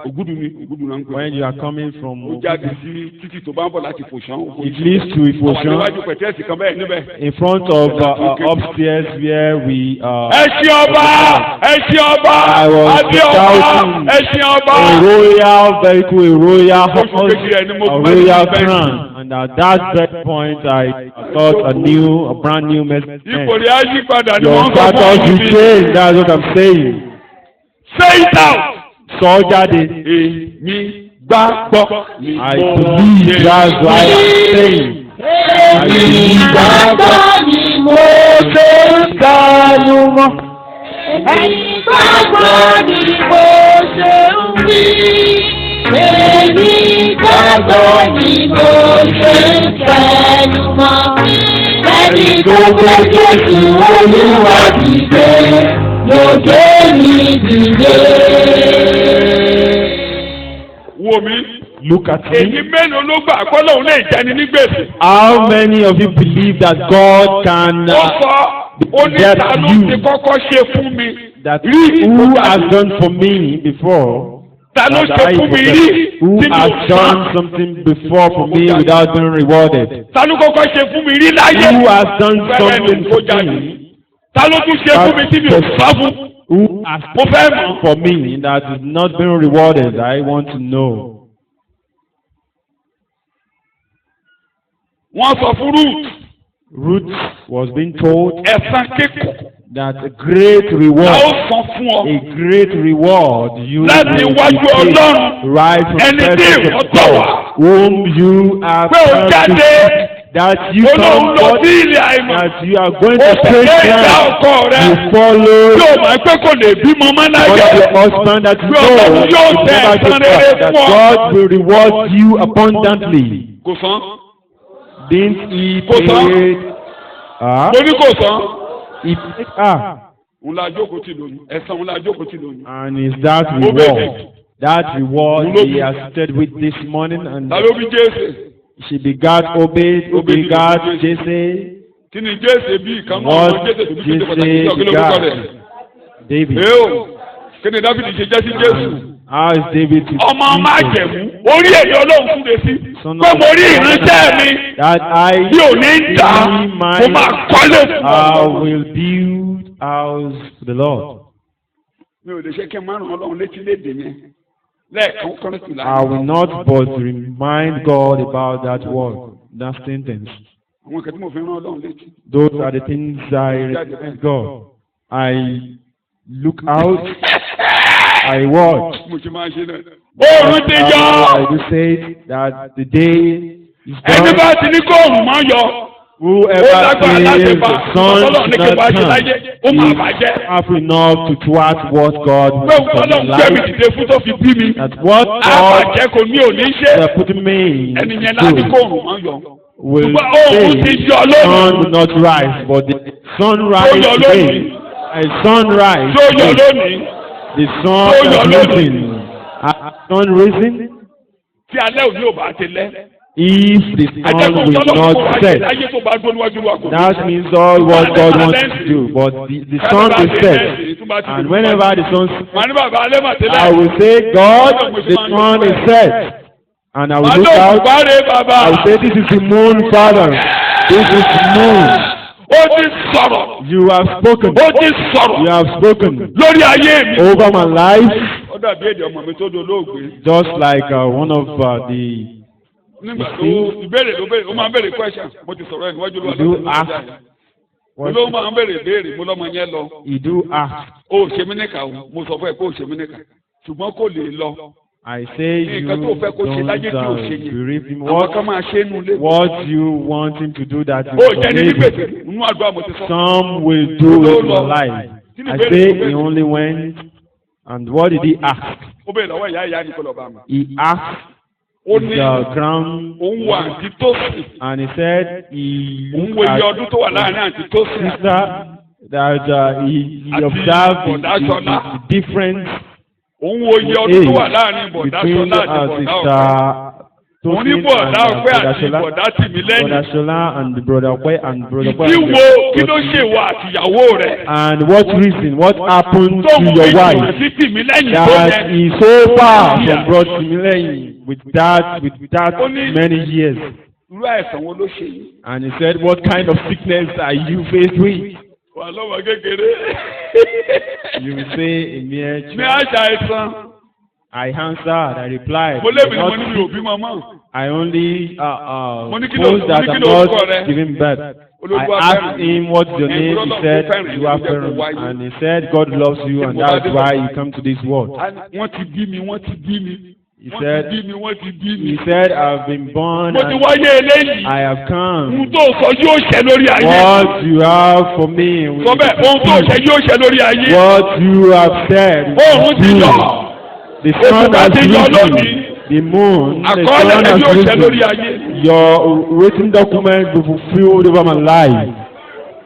Ògúdù ni Ògúdù náà ń pè. when you are coming from Ó jáde sí títì tó bá ń bọ̀ láti Fòṣán. it leads to Àwọn Ifoshan níwájú pẹ̀tẹ́ẹ̀sì kan bẹ́ẹ̀ níbẹ̀. in front of upstairs where we Ẹṣin ọba! Ẹṣin ọba! I was Adé ọba! shouting Ẹṣin ọba! a royal vehicle, a royal horse, kejì ẹni mo a gbé royal níbẹ̀. crown. And at that point, I thought a brand new message. Ipò rẹ̀ á yí padà ni Your wọ́n sọ fún status ọmọ will mi. change. That's what I'm saying. Say it out! Sọ jáde. Èmi gbàgbọ́ ni I mo believe ṣe. that's why I'm saying. I believe Ìgbàgbọ́ ni mo ṣe ń dánú mọ́. Ìgbàgbọ́ ni mo ṣe ń wí. Ìgbàgbọ́ ni mo ṣe ń tẹnu mọ́. Ẹni tó gbé Jésù Olúwa dìde, lóde mi dìde. Wo mi. Look at Èyí me. mélòó ló gbà kọ́ lóun lè jẹni ní gbèsè? How many of you believe that God can Ó sọ ó ní get ta ló you ti kọ́kọ́ ṣe fún mi? that who has done for me before? Ta ló that ṣe I fún mi forget, rí? who Tí mi has ò done sọ? something before for me without being rewarded? Ta ló kọ́kọ́ ṣe fún mi rí láyé? Who has done Fẹ́rẹ́ something ni kó for jáde. me? Ta ló tún ṣe fún mi tí mi ò sọ fún? Who has Mo fẹ́ done mọ̀. for me that is not being rewarded? I want to know. Wọ́n sọ fún Ruth Ruth was being told ẹ̀san kíkọ̀ that a great la ó reward, san fún ọ. a great reward you Láti will iwájú receive Ọlọ́run, right from ẹni the tí presence ìwọ of tọ̀ wá. God, whom you have Pé o come to jáde see, that you olóhùn come lọ forth, sí ilé àìmọ̀. that you are going ó to tẹ̀lé take ìdá time, ọkọ rẹ̀. you follow yóò máa pẹ́ kò lè bímọ mọ́ láyé. what your husband that you know Ọlọ́run will yóò tẹ never ẹ̀san take rere part, that fún ọ. God will reward you abundantly. kò sán. Didn't he Kò sán. pay? mo ní kò sán. He paid her. òun la jókòó tì lónìí. ẹ̀san òun la jókòó tì lónìí. And is that Obey reward? it. That reward Obey he it. assisted with this morning, and ta ló bí Jésè. she begat Obed, who begat Jesse, kí ni Jésè bí ìkànnì what ọmọ Jésè tó bí Jésè pàtàkì Jesse sí ọ̀gbìn lórúkọ rẹ̀. begat David. èé o kí ni Dáfídì ṣe jẹ́ sí Jésù. How is David to ọmọ Jesus? májẹ̀mú orí èdè Ọlọ́run fún mi sí. Son pé of mo rí ìránṣẹ́ mi. That I bí ò ní dà see mo my máa kọ́lé fún I ọ. will build house for the Lord. mi ò lè ṣe kí n máa ràn Ọlọ́run létí léde yẹn lẹ́ẹ̀kan kọ́ni tù I will not but remind God about that word, that sentence. àwọn kẹ́tí mo fi ràn Ọlọ́run létí. Those are the things I remind God. I look out, I watch. mo ti máa ṣe náà. oòrùn ti yọ. I do say that the day is ẹni bá done. ti ní kó oòrùn máa yọ. ó Whoever lágbára láti says bá the sun Ọlọ́run ní should kí n bá ṣe not láyé ó come máa is bàjẹ́. half enough to thwart what God pé wants for Ọlọ́run my gbé mi life. dìde fún tó fi bí mi. That what á God bàjẹ́ kò ní òní ṣe. is putting me in ẹni yẹn to láti do kó oòrùn máa yọ. will ṣùgbọ́n oòrùn say ti yọ sun lónìí. will not rise, but the sun rise yọ today. lónìí. A sunrise tó yọ today. lónìí. The sun Tó yọ has lónìí. risen. Has sun risen? tí alẹ́ òní ò bá ti lẹ́. If the sun will not set, láyé tó bá gbó níwájú wa kò ní. that means all what God wants to do. But the sun will set. And whenever the sun sets, màá ní bàbá alẹ́ mà tẹ́lẹ̀. I will say, God, the sun is set. And I will màá look lóògùn out. wáré bàbá. I will say, this is the moon, Father. This is the moon. ó ti sọ̀rọ̀. You have spoken. ó ti sọ̀rọ̀. You have spoken lórí ayé mi. over my life. ó dàbí èdè ọmọ mi tó dolóògbé. Just like one of the nígbà tó ìbéèrè ló béèrè ó máa ń béèrè question mo ti sọ̀rọ̀ ẹ̀ níwájú ló wà You lọ́sẹ̀ ask. mo ló máa ń béèrè ìbéèrè mo lọ́mọ yẹn lọ. You do ask. ó ṣe mí níkà o mo sọ fún ẹ pé ó ṣe mí níkà ṣùgbọ́n kò lè lọ. I say you nǹkan tó fẹ́ kó ṣe láyé tí ò don't ṣe yẹn believe him. àwọn kan máa ṣe é nu ilé. What you want him to do that you ó jẹ́ ní believe gbèsè him. nínú àdúrà mo ti sọ. Some will do it in your life. I say he only went, and what did he ask? ó bẹ̀rẹ̀ lọ́wọ́ ìyá ìyá nìkan lọ́ba mi. He asked ó ní the ground, òun wà àǹtí tó sì. and he said he òun wo iye ọdún tó wà láàrin àǹtí tó sì. sister that he observed the difference òun wo iye ọdún tó wà láàrin bọ̀dá between Ṣọlá àti bọ̀dá sister ọ̀pẹ. mo ní Tosin bọ̀dá and ọ̀pẹ brother àti Shola. bọ̀dá tìmí lẹ́yìn. Brother Shola and brother Okwe and brother Okwe. ìdí wo kí ló ṣe wà àtìyàwó rẹ̀. And what reason? What happened tó to mú your ìjọba wife sí tìmí lẹ́yìn tó that yẹ. is so far from brought Timileyin with that many years? irú àìsàn wo ló ṣe yìí. And he said, what kind of sickness are you faced with? wà lọ́wọ́ kékeré. You will say, Emir, ní àṣà àìsàn. I answered, I replied, mo lébi ni mo ní mi ò bímọ mọ́. I only Mo ní kí ló- suppose that mo ní kí I'm ló orúkọ not rẹ? giving birth. I Olúwa asked fẹ́ràn him what's your mi. name. He Olúwa said, fẹ́ràn mi, you are ó jẹ́ kó Pharaoh. wáyé. And he said, God loves you, and that's why you come to this world. wọ́n ti bí mi wọ́n ti bí mi. He wọ́n said, ti bí mi wọ́n ti bí mi. He said, I've been born mo ti and wáyé eléyìí. I have ohun come. tó sọ yóò ṣẹ lórí ayé. What you have for me will sọ bẹ́ẹ̀ ohun tó ṣẹ yóò ṣẹ lórí ayé. what you have said oòrùn ti will yọ. do. The sun Òṣùpá has ti yọ risen. lónìí. The moon, the àkọọ́lẹ̀ sun rẹ has yóò ṣẹ lórí risen. ayé. Your written document will be fulfilled over my life.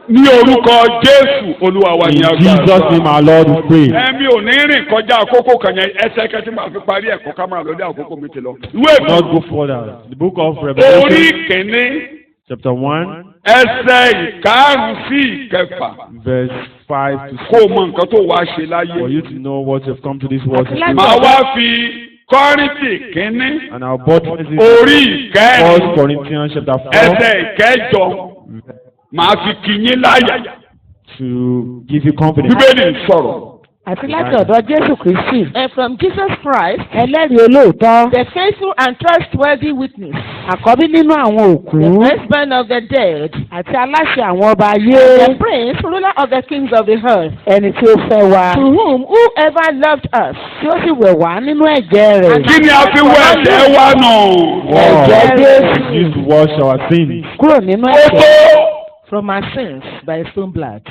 ní orúkọ Jésù Olúwa wa In ní Jesus' agbára. name, our Lord, we pray. ẹ̀mí ò ní rìn kọjá àkókò kan yẹn ẹsẹ̀ kẹ́tí máa fi parí ẹ̀kọ́ ká máa lọ dé àkókò mi ti lọ. ìwé Not mi go further. The book of orí Revelation, kìíní chapter 1, ẹsẹ̀ ìkarùn sí ìkẹfà verse 5 to kó 6. o mọ nǹkan tó wàá ṣe láyé. For you to know what you've come to this world to Màá do. màá wá fi Kọ́ríńtì kìíní And our buttress is orí 1 ìkẹrin Corinthians chapter 4 ẹsẹ̀ ìkẹjọ màá fi kìyín láyà. to give you confidence. Bíbélì ń sọ̀rọ̀ àti láti ọ̀dọ̀ Jésù Kristi and from Jesus Christ, ẹlẹ́rìí olóòótọ́ the faithful and trustworthy witness, àkọ́bí nínú àwọn òkú the firstborn of the dead, àti aláṣẹ àwọn ọba ayé the prince, ruler of the kings of the earth, ẹni tí ó fẹ́ wa to whom whoever loved us, tí ó sì wẹ̀ wá nínú ẹ̀jẹ̀ rẹ̀ kí ni a fi wẹ ẹ̀jẹ̀ wa nù? ẹ̀jẹ̀ Jésù He used to wash our sins. kúrò nínú ó tó. ẹ̀jẹ̀ from our sins by his own blood.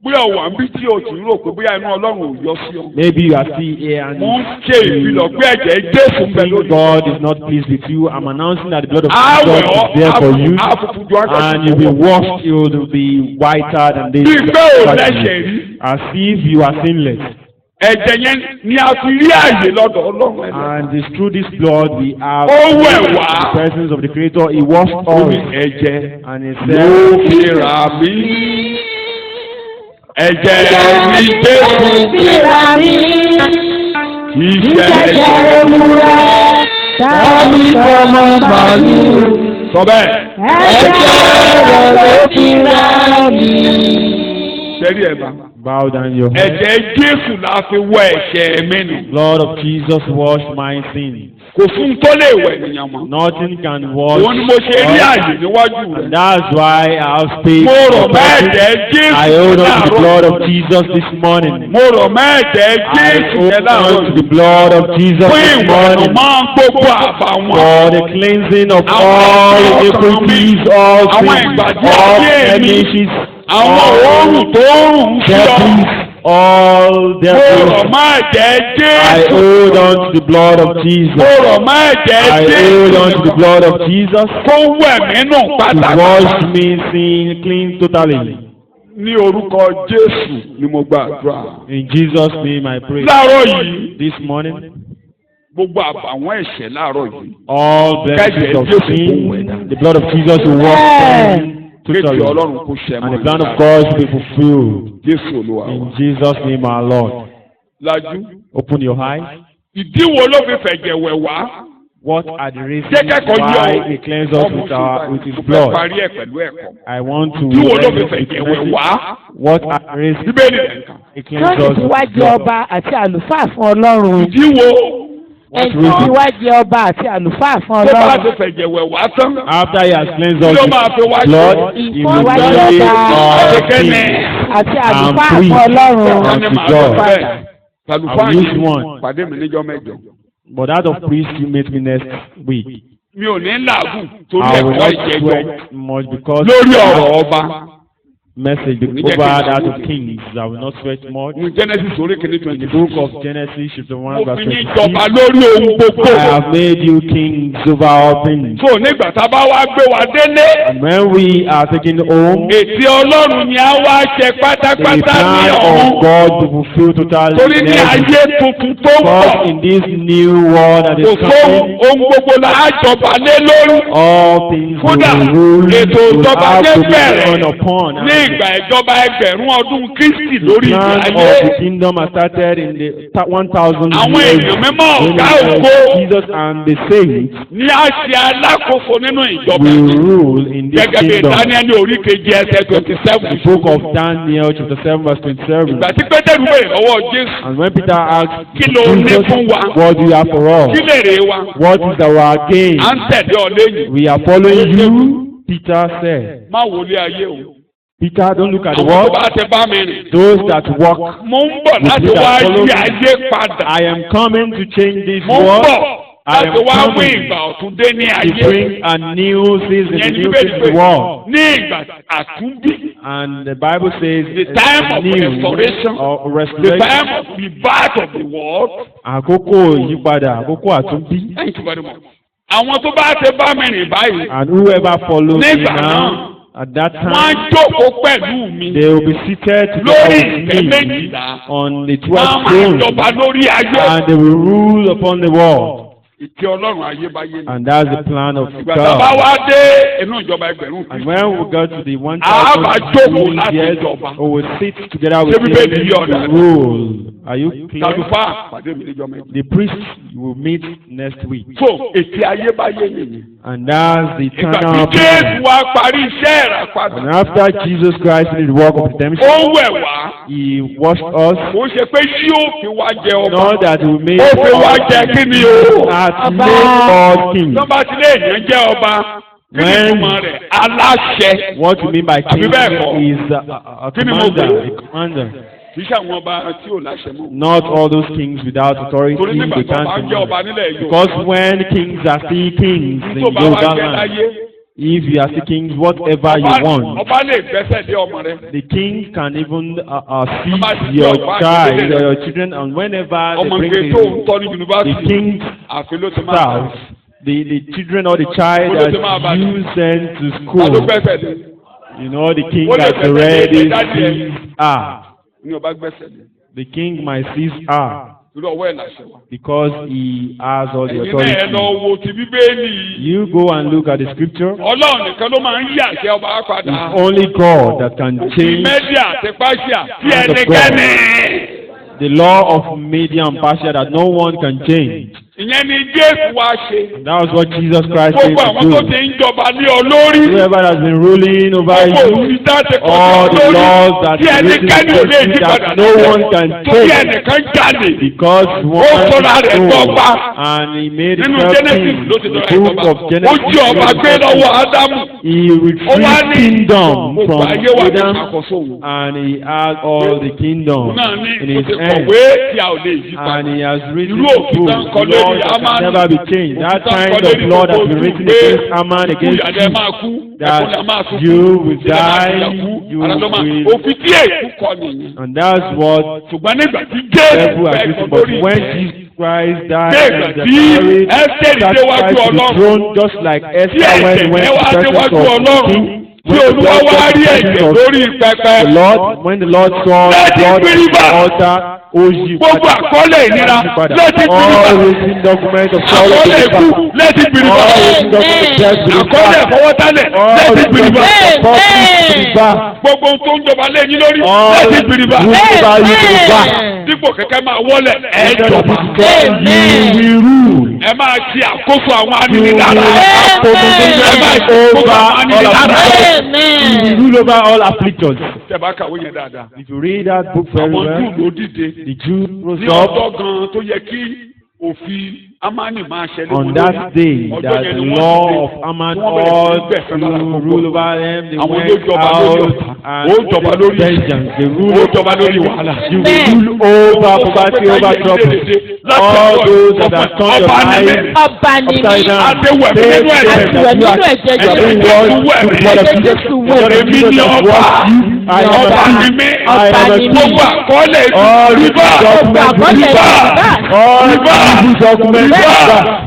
bóyá wà ń bí tí o ti rò pé bóyá inú Ọlọ́run ò yọ sí ọ. Maybe you are still here and mo ń ṣe ìfilọ̀ pé ẹ̀jẹ̀ Jésù ń bẹ think lórí. God is not pleased with you. I'm announcing that the blood of Àwẹ̀ Jesus is there for you, àfùfùjọ and you'll be washed. You will be whiter than this. bí pé ò lẹ́sẹ̀ rí. As if you are sinless. ẹ̀jẹ̀ yẹn ni a fi rí àyè lọ́dọ̀ Ọlọ́run ẹ̀dá. And it's through this blood we have Ó wẹ̀ wá. the presence of the Creator. He washed ó us, ní ẹ̀jẹ̀ and He ló said, fi rà mí. ẹ̀jẹ̀ ni Jésù fi rà mí. ìṣẹ̀lẹ̀ tàbí ọmọ màlúù sọ bẹ́ẹ̀. ẹ̀jẹ̀ rẹ̀ ló fi rà mí. sẹ́rí ẹ̀ bá. bow down your head. ẹ̀jẹ̀ Jésù la fi wọ ẹ̀ṣẹ̀ mi nù. Blood of Jesus wash my sins. kò fún tó lè wẹ̀ nìyẹn mọ́. Nothing can wash. òun ni mo ṣe rí àyè níwájú rẹ̀. And that's why I have space. mo rọ̀ mọ́ ẹ̀jẹ̀ Jésù I hold on to the láàárọ̀. blood of Jesus this morning. mo rọ̀ mọ́ ẹ̀jẹ̀ I Jésù hold yẹn láàárọ̀. on to the blood of Jesus fún this ìwọ̀n morning. máa ń gbogbo àbàwọ́n. For the cleansing of Àwọn all ọkàn mi, iniquities, all àwọn sins, ìgbàdí all ayé mi, blemishes, àwọn òórùn tó rùn sí ọ. devils, all mo rọ̀ devils. mọ́ ẹ̀jẹ̀ I Jésù. hold on to the blood of mo Jesus. rọ̀ mọ́ ẹ̀jẹ̀ I hold on to the Jésù. blood of Jesus kó wẹ̀ mí nù to pátápátá. wash me sin clean totally. ní orúkọ Jésù ni mo gbàdúrà. In Jesus' name I pray. láàárọ̀ yìí This morning, gbogbo àbàwọ́n ẹ̀ṣẹ̀ láàárọ̀ yìí. all blemishes of sin, the blood of Jesus will wash them kéèkì totally. Ọlọ́run kò ṣẹ And the mọ́ plan of God will be fulfilled. Jésù Olúwa wa. In Jesus' name our Lord. lajú. Open your eyes. ìdí wo ló fi fẹ̀jẹ̀ wẹ̀ wá. What are the reasons jẹ́ kẹ́kọ̀ọ́ yí why ọ. He cleansed us with His mo fẹ́ blood? parí ẹ̀ pẹ̀lú ẹ̀kọ́. I want to ìdí wo ló fi end with fẹ̀jẹ̀ the wẹ̀ message. wá. What are the reasons bíbélì rẹ̀ kàn. He cleansed Jọ́sì us ti with wá His jẹ blood? ọba àti àlùfáà fún Ọlọ́run. ìdí wo Ẹ̀jẹ̀ ti wá jẹ ọba àti àlùfáà fún tó bá Ọlọ́run. ti fẹ̀jẹ̀ wẹ̀ wá tán. After He has cleansed kí us ló with máa fi wá His blood, jẹ? He will Ìfọwọ́jẹ́ forgive ọba our Ẹ̀kẹ́ni. sins. àti I'm àlùfáà free. fún Ọlọ́run. Wọ́n ní unto màá God. lọ bẹ́ẹ̀. Tàlùfáà I'll use yìí one. pàdé mi níjọ́ mẹ́jọ. But that of priest you meet me next week. mi ò ní làágùn torí I will ẹ̀kọ́ not ìjẹ́jọ́ sweat much because lórí ọ̀rọ̀ ọba. message over that of Kings. I will not sweat much. ní Genesis orí kìíní In the 26. book of Genesis, chapter 1, mo verse fi yín 26. jọba lórí ohun gbogbo. I have made you kings over all things. so nígbà tá a bá wá gbé wa délé. And when we are taken home, ètí Ọlọ́run ni a wá ṣe the pátápátá ní plan of ọ̀run. God to fulfill totally. torí ní in heaven. ayé tuntun tó ń Because bọ̀. in this new world that kò is sóhun coming, ohun gbogbo la á jọba lé lórí. all things kódà will rule, ètò will ìjọba have dé to be bẹ̀rẹ̀ done upon. ní ìgbà ìjọba ẹgbẹ̀rún ọdún Kristi The lórí plan ìgbà of the ayé. kingdom has started in the 1,000 Àwọn years. èèyàn mímọ́ When ọ̀gá it ògo. was Jesus and the saints ní a ṣe alákòóso nínú ìjọba will yìí. rule in this gẹ́gẹ́ bí kingdom. Daniel orí kejì ẹsẹ̀ 27. The book of Daniel, chapter 7, verse 27. ìgbà tí Pétérù bèrè lọ́wọ́ Jésù. And when Peter asked Kí ló ní Jesus, fún wa? what do you have for us? kí lè rè wa. What is our gain? à ń tẹ̀lé ọ lẹ́yìn. We are following you, Peter said. má wọlé ayé o. Peter, don't look at the àwọn tó world. bá ti bá mi rìn. Those that walk, mo ń bọ̀ láti wá yí ayé padà. I am coming to change this mo ń world. bọ̀ I am láti wá mú coming ìgbà ọ̀tun dé ní to ayé. bring a new season, a Ìyẹn ní new Bíbélì season pé to the world. ní ìgbà àtúnbí. And the Bible says The time of new restoration, or the restoration. time of the birth of the world. Àkókò ìyípadà, àkókò àtúnbí. Thank you very much. àwọn tó bá ti bá mi rìn báyìí. And whoever follows me Nígbà now, náà, at that wọ́n á time, jókòó pẹ̀lú mi. they will be seated Lórí together ìtẹ́ with me méjìlá. on the wọ́n á 12th máa throne, jọba lórí ayé. and they will rule upon the world. ìtẹ́ Ọlọ́run ayébáyé ni. And that's the plan of Ìgbà tá a bá God. wá dé inú ìjọba ẹgbẹ̀rún And Kristi. when we go to the Ah, mà jókòó 1,000 láti years, jọba. we will sit together with Ṣé Bíbélì him yí ọ̀dà? to rule. Are you clear? Tàlùfáà pàdé mi níjọ́ méjì. The priest will meet next week. So ètè ayébáyé nìyí. And that's the Ìgbà tí eternal Jésù plan. wá parí iṣẹ́ ìràpadà. And after Jesus Christ did the work of redemption, Ó wẹ̀ wá. he washed us. Kò ṣe pé yóò fi wá jẹ ọba. Not that we made Ó fi wá jẹ all kí ni o? that made all kings. Tó bá ti lé èèyàn jẹ́ ọba. Kí ni When- ìtumọ̀ rẹ̀? Aláṣẹ. What we mean by king Àbí bẹ́ẹ̀ kọ́? is a Kí ni mo commander. gbé? A commander. Kì í ṣe àwọn ọba tí ò láṣẹ mọ́. Not all those kings without authority. Torí nígbà They tó bá can't jẹ́ ọba command. nílẹ̀ Yorùbá. Because when kings are still kings in Tó bá wá Yoruba jẹ́ land, láyé. if you are still kings, whatever you want, Ọba lè gbẹ́sẹ̀ lé ọmọ rẹ̀. the king can even Ọba ti feed your jẹ́ ọba child àgbélé or rẹ̀. your children, and whenever they Ọmọ bring nǹkan tó ń tọ́ ní the yunifásitì. king's Àfi ló ti máa bá. spouse, the children or the child Ó ló ti máa bá that ní. you send to Ta ló school, gbẹ́sẹ̀ lé? you know, the king Ó lè has gbẹ́sẹ̀ lé already dájú ẹ̀. seized her. Ní ọba gbẹ́sẹ̀ lé. The king might seize her Torí ọwọ́ ẹ̀ làṣẹ wa. because he has all the Ẹ̀yin náà ẹ lọ authority. wo ti Bíbélì. You go and look at the scripture. Ọlọ́run nìkan ló máa ń yí àṣẹ ọba padà. It's only God that can Ti change Mẹ́díà àti Páṣíà tí Hand of ẹnikẹ́ni. the law of Media and Persia that no one can change. Ìyẹn ni Jésù wá ṣe. And that was what Jesus Christ came Gbogbo àwọn tó to ti do. ń jọba ní olórí. Whoever has been ruling over Gbogbo you, òfin dáṣe all the laws lórí. that Tí ẹnikẹ́ni ò lè yí padà that no one can Torí change, ẹnìkan jáde. because Ó sọra rẹ̀ one dọ́gba. and he made Nínú himself Genesis king. ló ti The dọ́ra ẹ̀ book dọ́gba. of Ó Genesis. jí ọba gbé lọ́wọ́ Ádámù. He Ó wá retrieved ní kingdom gbogbo from ayé wà ní Adam, àkóso òun. and he has all the kingdom Náà ní in ó his ti hand. kọ̀wé tí a ò lè yí And padà. he has written Irú òfin books, náà ń kọ laws lórí that Ámánì. can never be changed. That Òfin náà ń kind kọ of lórí law that's gbogbo been written pé against Haman, against ìyàdẹ you, máa kú, that ẹ̀kọ́ máa sunkún, you will ìdílé máa die, ṣẹ̀yà kú, you ara ló máa. will, Òfin tí èkú kọ nìyẹn. and that's what Ṣùgbọ́n nígbà tí the devil Jésù has fẹ́ written. kọ But lórí when ìtẹ́, Jesus Christ died nígbà and the tí marriage Ẹ́sítérì déwájú sacrificed to the Ọlọ́run, throne, just like tí Esther when he ẹ̀jẹ̀ went yẹn to wá the déwájú presence of the Ọlọ́run, king, tí when the Olúwa Lord wá got rí the ẹ̀jẹ̀ presence of lórí pẹpẹ. the Lord, when the Lord saw Let the it blood be on the river. altar, ó yí Gbogbo padà. àkọọ́lẹ̀ ìnira, let it be All river. written document of sorrow to Àkọọ́lẹ̀ the ikú, past. let it be All river. written document of death to the Àkọọ́lẹ̀ past. ìfọwọ́tálẹ̀, All let it written be river. document of property to the past. Gbogbo ohun tó ń jọba lẹ́yìn lórí, All let it be river. written over you to the past. Dípò kẹ̀kẹ́ máa wọlé, ẹ Instead of jọba. it to you will rule. Ẹ máa ṣe àkóso àwọn You will aninilára. have Ẹ máa ṣe àkóso over àwọn all aninilára. afflictions. You will rule over all afflictions. Tẹ́ bá kàwé yẹn dáadáa. If you read that book very Àwọn well, Júù ló dìde. the Jews rose Ní up ọjọ́ gan tó yẹ kí òfin Ámánì máa ṣẹlẹ̀ on that day that the law of Haman ought to rule over them. They Àwọn went olójọba lórí out ọ̀tá. and Ó jọba lórí vengeance. They Ó rule jọba lórí wàhálà. You will rule over poverty, over trouble. All those that have turned your life Ọba ni upside mí. down. Adéwẹ̀ They nínú say ẹ̀jẹ̀. that you are Nínú ẹ̀jẹ̀ you are being Jésù washed wẹ̀ with mí. the blood of Ẹ̀jẹ̀ Jesus. Jésù The blood of Èmi Jesus ni has ọba. washed you. I am Ọba a ni king. mí. I am a Ọba ni king. Gbogbo àkọọ́lẹ̀ All rìbá. documents àkọọ́lẹ̀ rìbá. rìbá. All Rìbá. evil documents rìbá.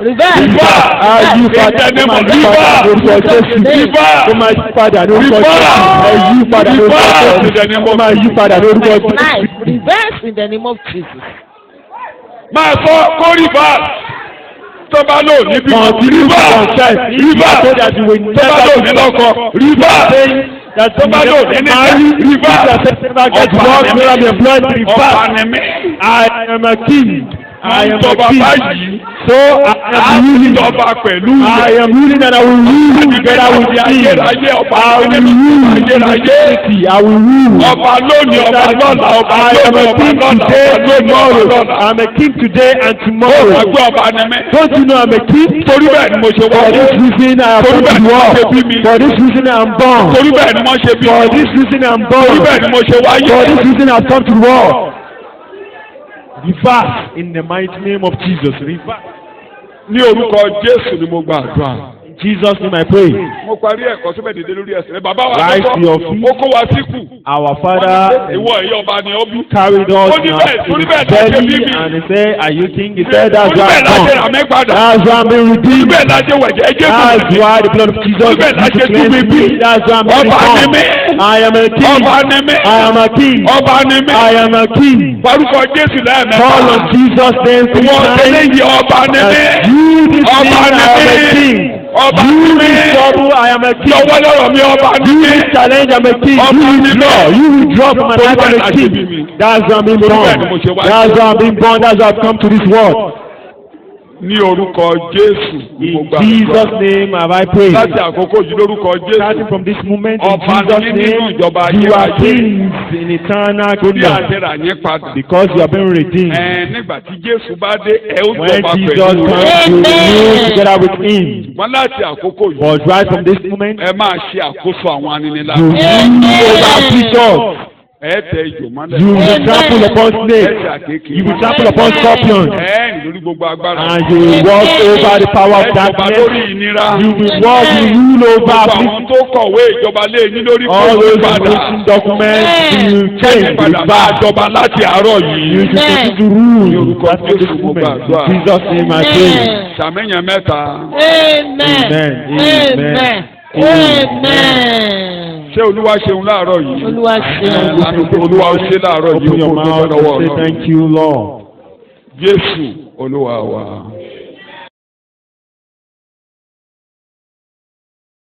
Reverse. Rìbá. Ayú padà In the name kó máa of yí padà rìbá. lórúkọ Jésù. Rìbá. Kó máa yí padà lórúkọ Rìbá. Jésù. Ẹ yí padà lórúkọ Rìbá. Jésù. Kó máa yí padà lórúkọ Jésù. Life. Reverse in the name of Jesus. Máa sọ kó rìbá. Tọ́ba lò níbi Continue to confess. rìbá. So that you will Tọ́ba lò ní lọ́kọ rìbá. that you Tọ́ba lò ní marry, rìbá. never get work, never be employed, Ọba rìbá. ni mí. I am a king. I am a Tọ́ba king. báyìí. So I am ruling. Tọ́ba pẹ̀lú I am ruling and I will rule together with the king. ayérayé ọba I will rule ayérayé. I will rule. Ọba lónìí ọba lọ́la ọba I am lónìí a ọba king lọ́la today, ọba lónìí ọba tomorrow. lọ́la. I'm a king today and tomorrow. Ọgbẹ́ ọba ni mí. Don't you know I'm a king? Torí bẹ́ẹ̀ ni mo ṣe For this wọ́n. reason I am Torí born bẹ́ẹ̀ to ni wọ́n ṣe bí mi. war. For this reason I am born. Torí bẹ́ẹ̀ ni wọ́n ṣe bí For mi. this reason I am Torí bẹ́ẹ̀ born. ni mo ṣe wáyé. For this reason I have come to war. Reverse in the mighty name of Jesus. Reverse. Ní orúkọ Jésù ni mo gba àdúrà. In Jesus name I pray. mo parí ẹ̀kọ́ síbẹ̀ dédé lórí ẹsẹ̀ rẹ̀ bàbá wa Rise to your lọ́kọ́ feet. ó kó wa síkù. Our Wọ́n ní Father pé ìwọ ẹ̀yọ́ ọba ni ó bí. carried us Ó ní in bẹ́ẹ̀, ó ní bẹ́ẹ̀ his lájẹ́ belly bíbí. and he said, are you king? He said, that's Ó ní why bẹ́ẹ̀ I lájẹ́ come. ràmẹ́ padà. That's why I'm being Ó ní redeemed. bẹ́ẹ̀ lájẹ́ wẹ̀jẹ̀ ẹjẹ́ That's fún mi. why the blood of Jesus Níbẹ̀ lájẹ́ tún mi cleansed bí. me. That's why I'm being Ọba ni born. mí. I am a king. Ọba ni mí. I am a king. Ọba ni mí. I am a king. Farúkọ Jésù lẹ́ẹ̀mẹ́ta. Call on Jesus' name three Ìwọ times. eléyìí ọba ni mí. As you this Ọba king, ni I am a mí. king. Ọba You ni mí. this trouble, I am a king. Lọ́wọ́ lọ́rọ̀ mi ọba ni You mí. this challenge, I'm a king. Ọba You ni withdraw. mí. You withdraw from my life, I'm a Ọba king. ni mí. That's why I'm being born. Bẹ́ẹ̀ ni mo ṣe wá. That's why I'm being born. That's why I've come to this world. Ní orúkọ Jésù ni mo In gbà. Jesus' name have I prayed. Láti àkókò yìí lórúkọ Starting Jésù. from this moment, in Ọba Jesus' ni nínú name, ìjọba you are ayérayé. kings in eternal Torí kingdom àdéhà yín padà. because you have been redeemed. Nígbà tí Jésù bá dé, ẹ ó When jọba Jesus pẹ̀lú comes, rẹ̀. you will rule together with him. Wọ́n láti àkókò yìí. But right from this moment, Ẹ máa ṣe àkóso àwọn aninilára. you rule over creatures. Ẹ tẹ ìjò mọ́lẹ̀. You will trample upon Ẹ snakes. tẹ àkékè. You will trample upon scorpions. Ẹ rìn lórí gbogbo agbára. And you will walk over the power Ẹ of jọba darkness. lórí ìnira. You will walk, you rule over Gbogbo àwọn affliction. tó kọ̀wé ìjọba lé yín lórí All kó those padà. written documents will change. Kẹ́ni padà will máa back. jọba láti àárọ̀ You yìí. should continue to rule. Ní orúkọ That's what this Jésù mo moment. gbàdúrà. In Jesus' name I pray. Sàmẹ́yàn mẹ́ta. Amen. Amen. Amen. Amen. Ṣé Olúwa ṣeun láàárọ̀ yìí? Olúwa ṣeun. Lánàá pé Olúwa ó ṣe láàárọ̀ yìí. Open your Ó kó tó mouth lọ́wọ́ and say Ọlọ́run. thank you, Lord. Jésù Olúwa wa.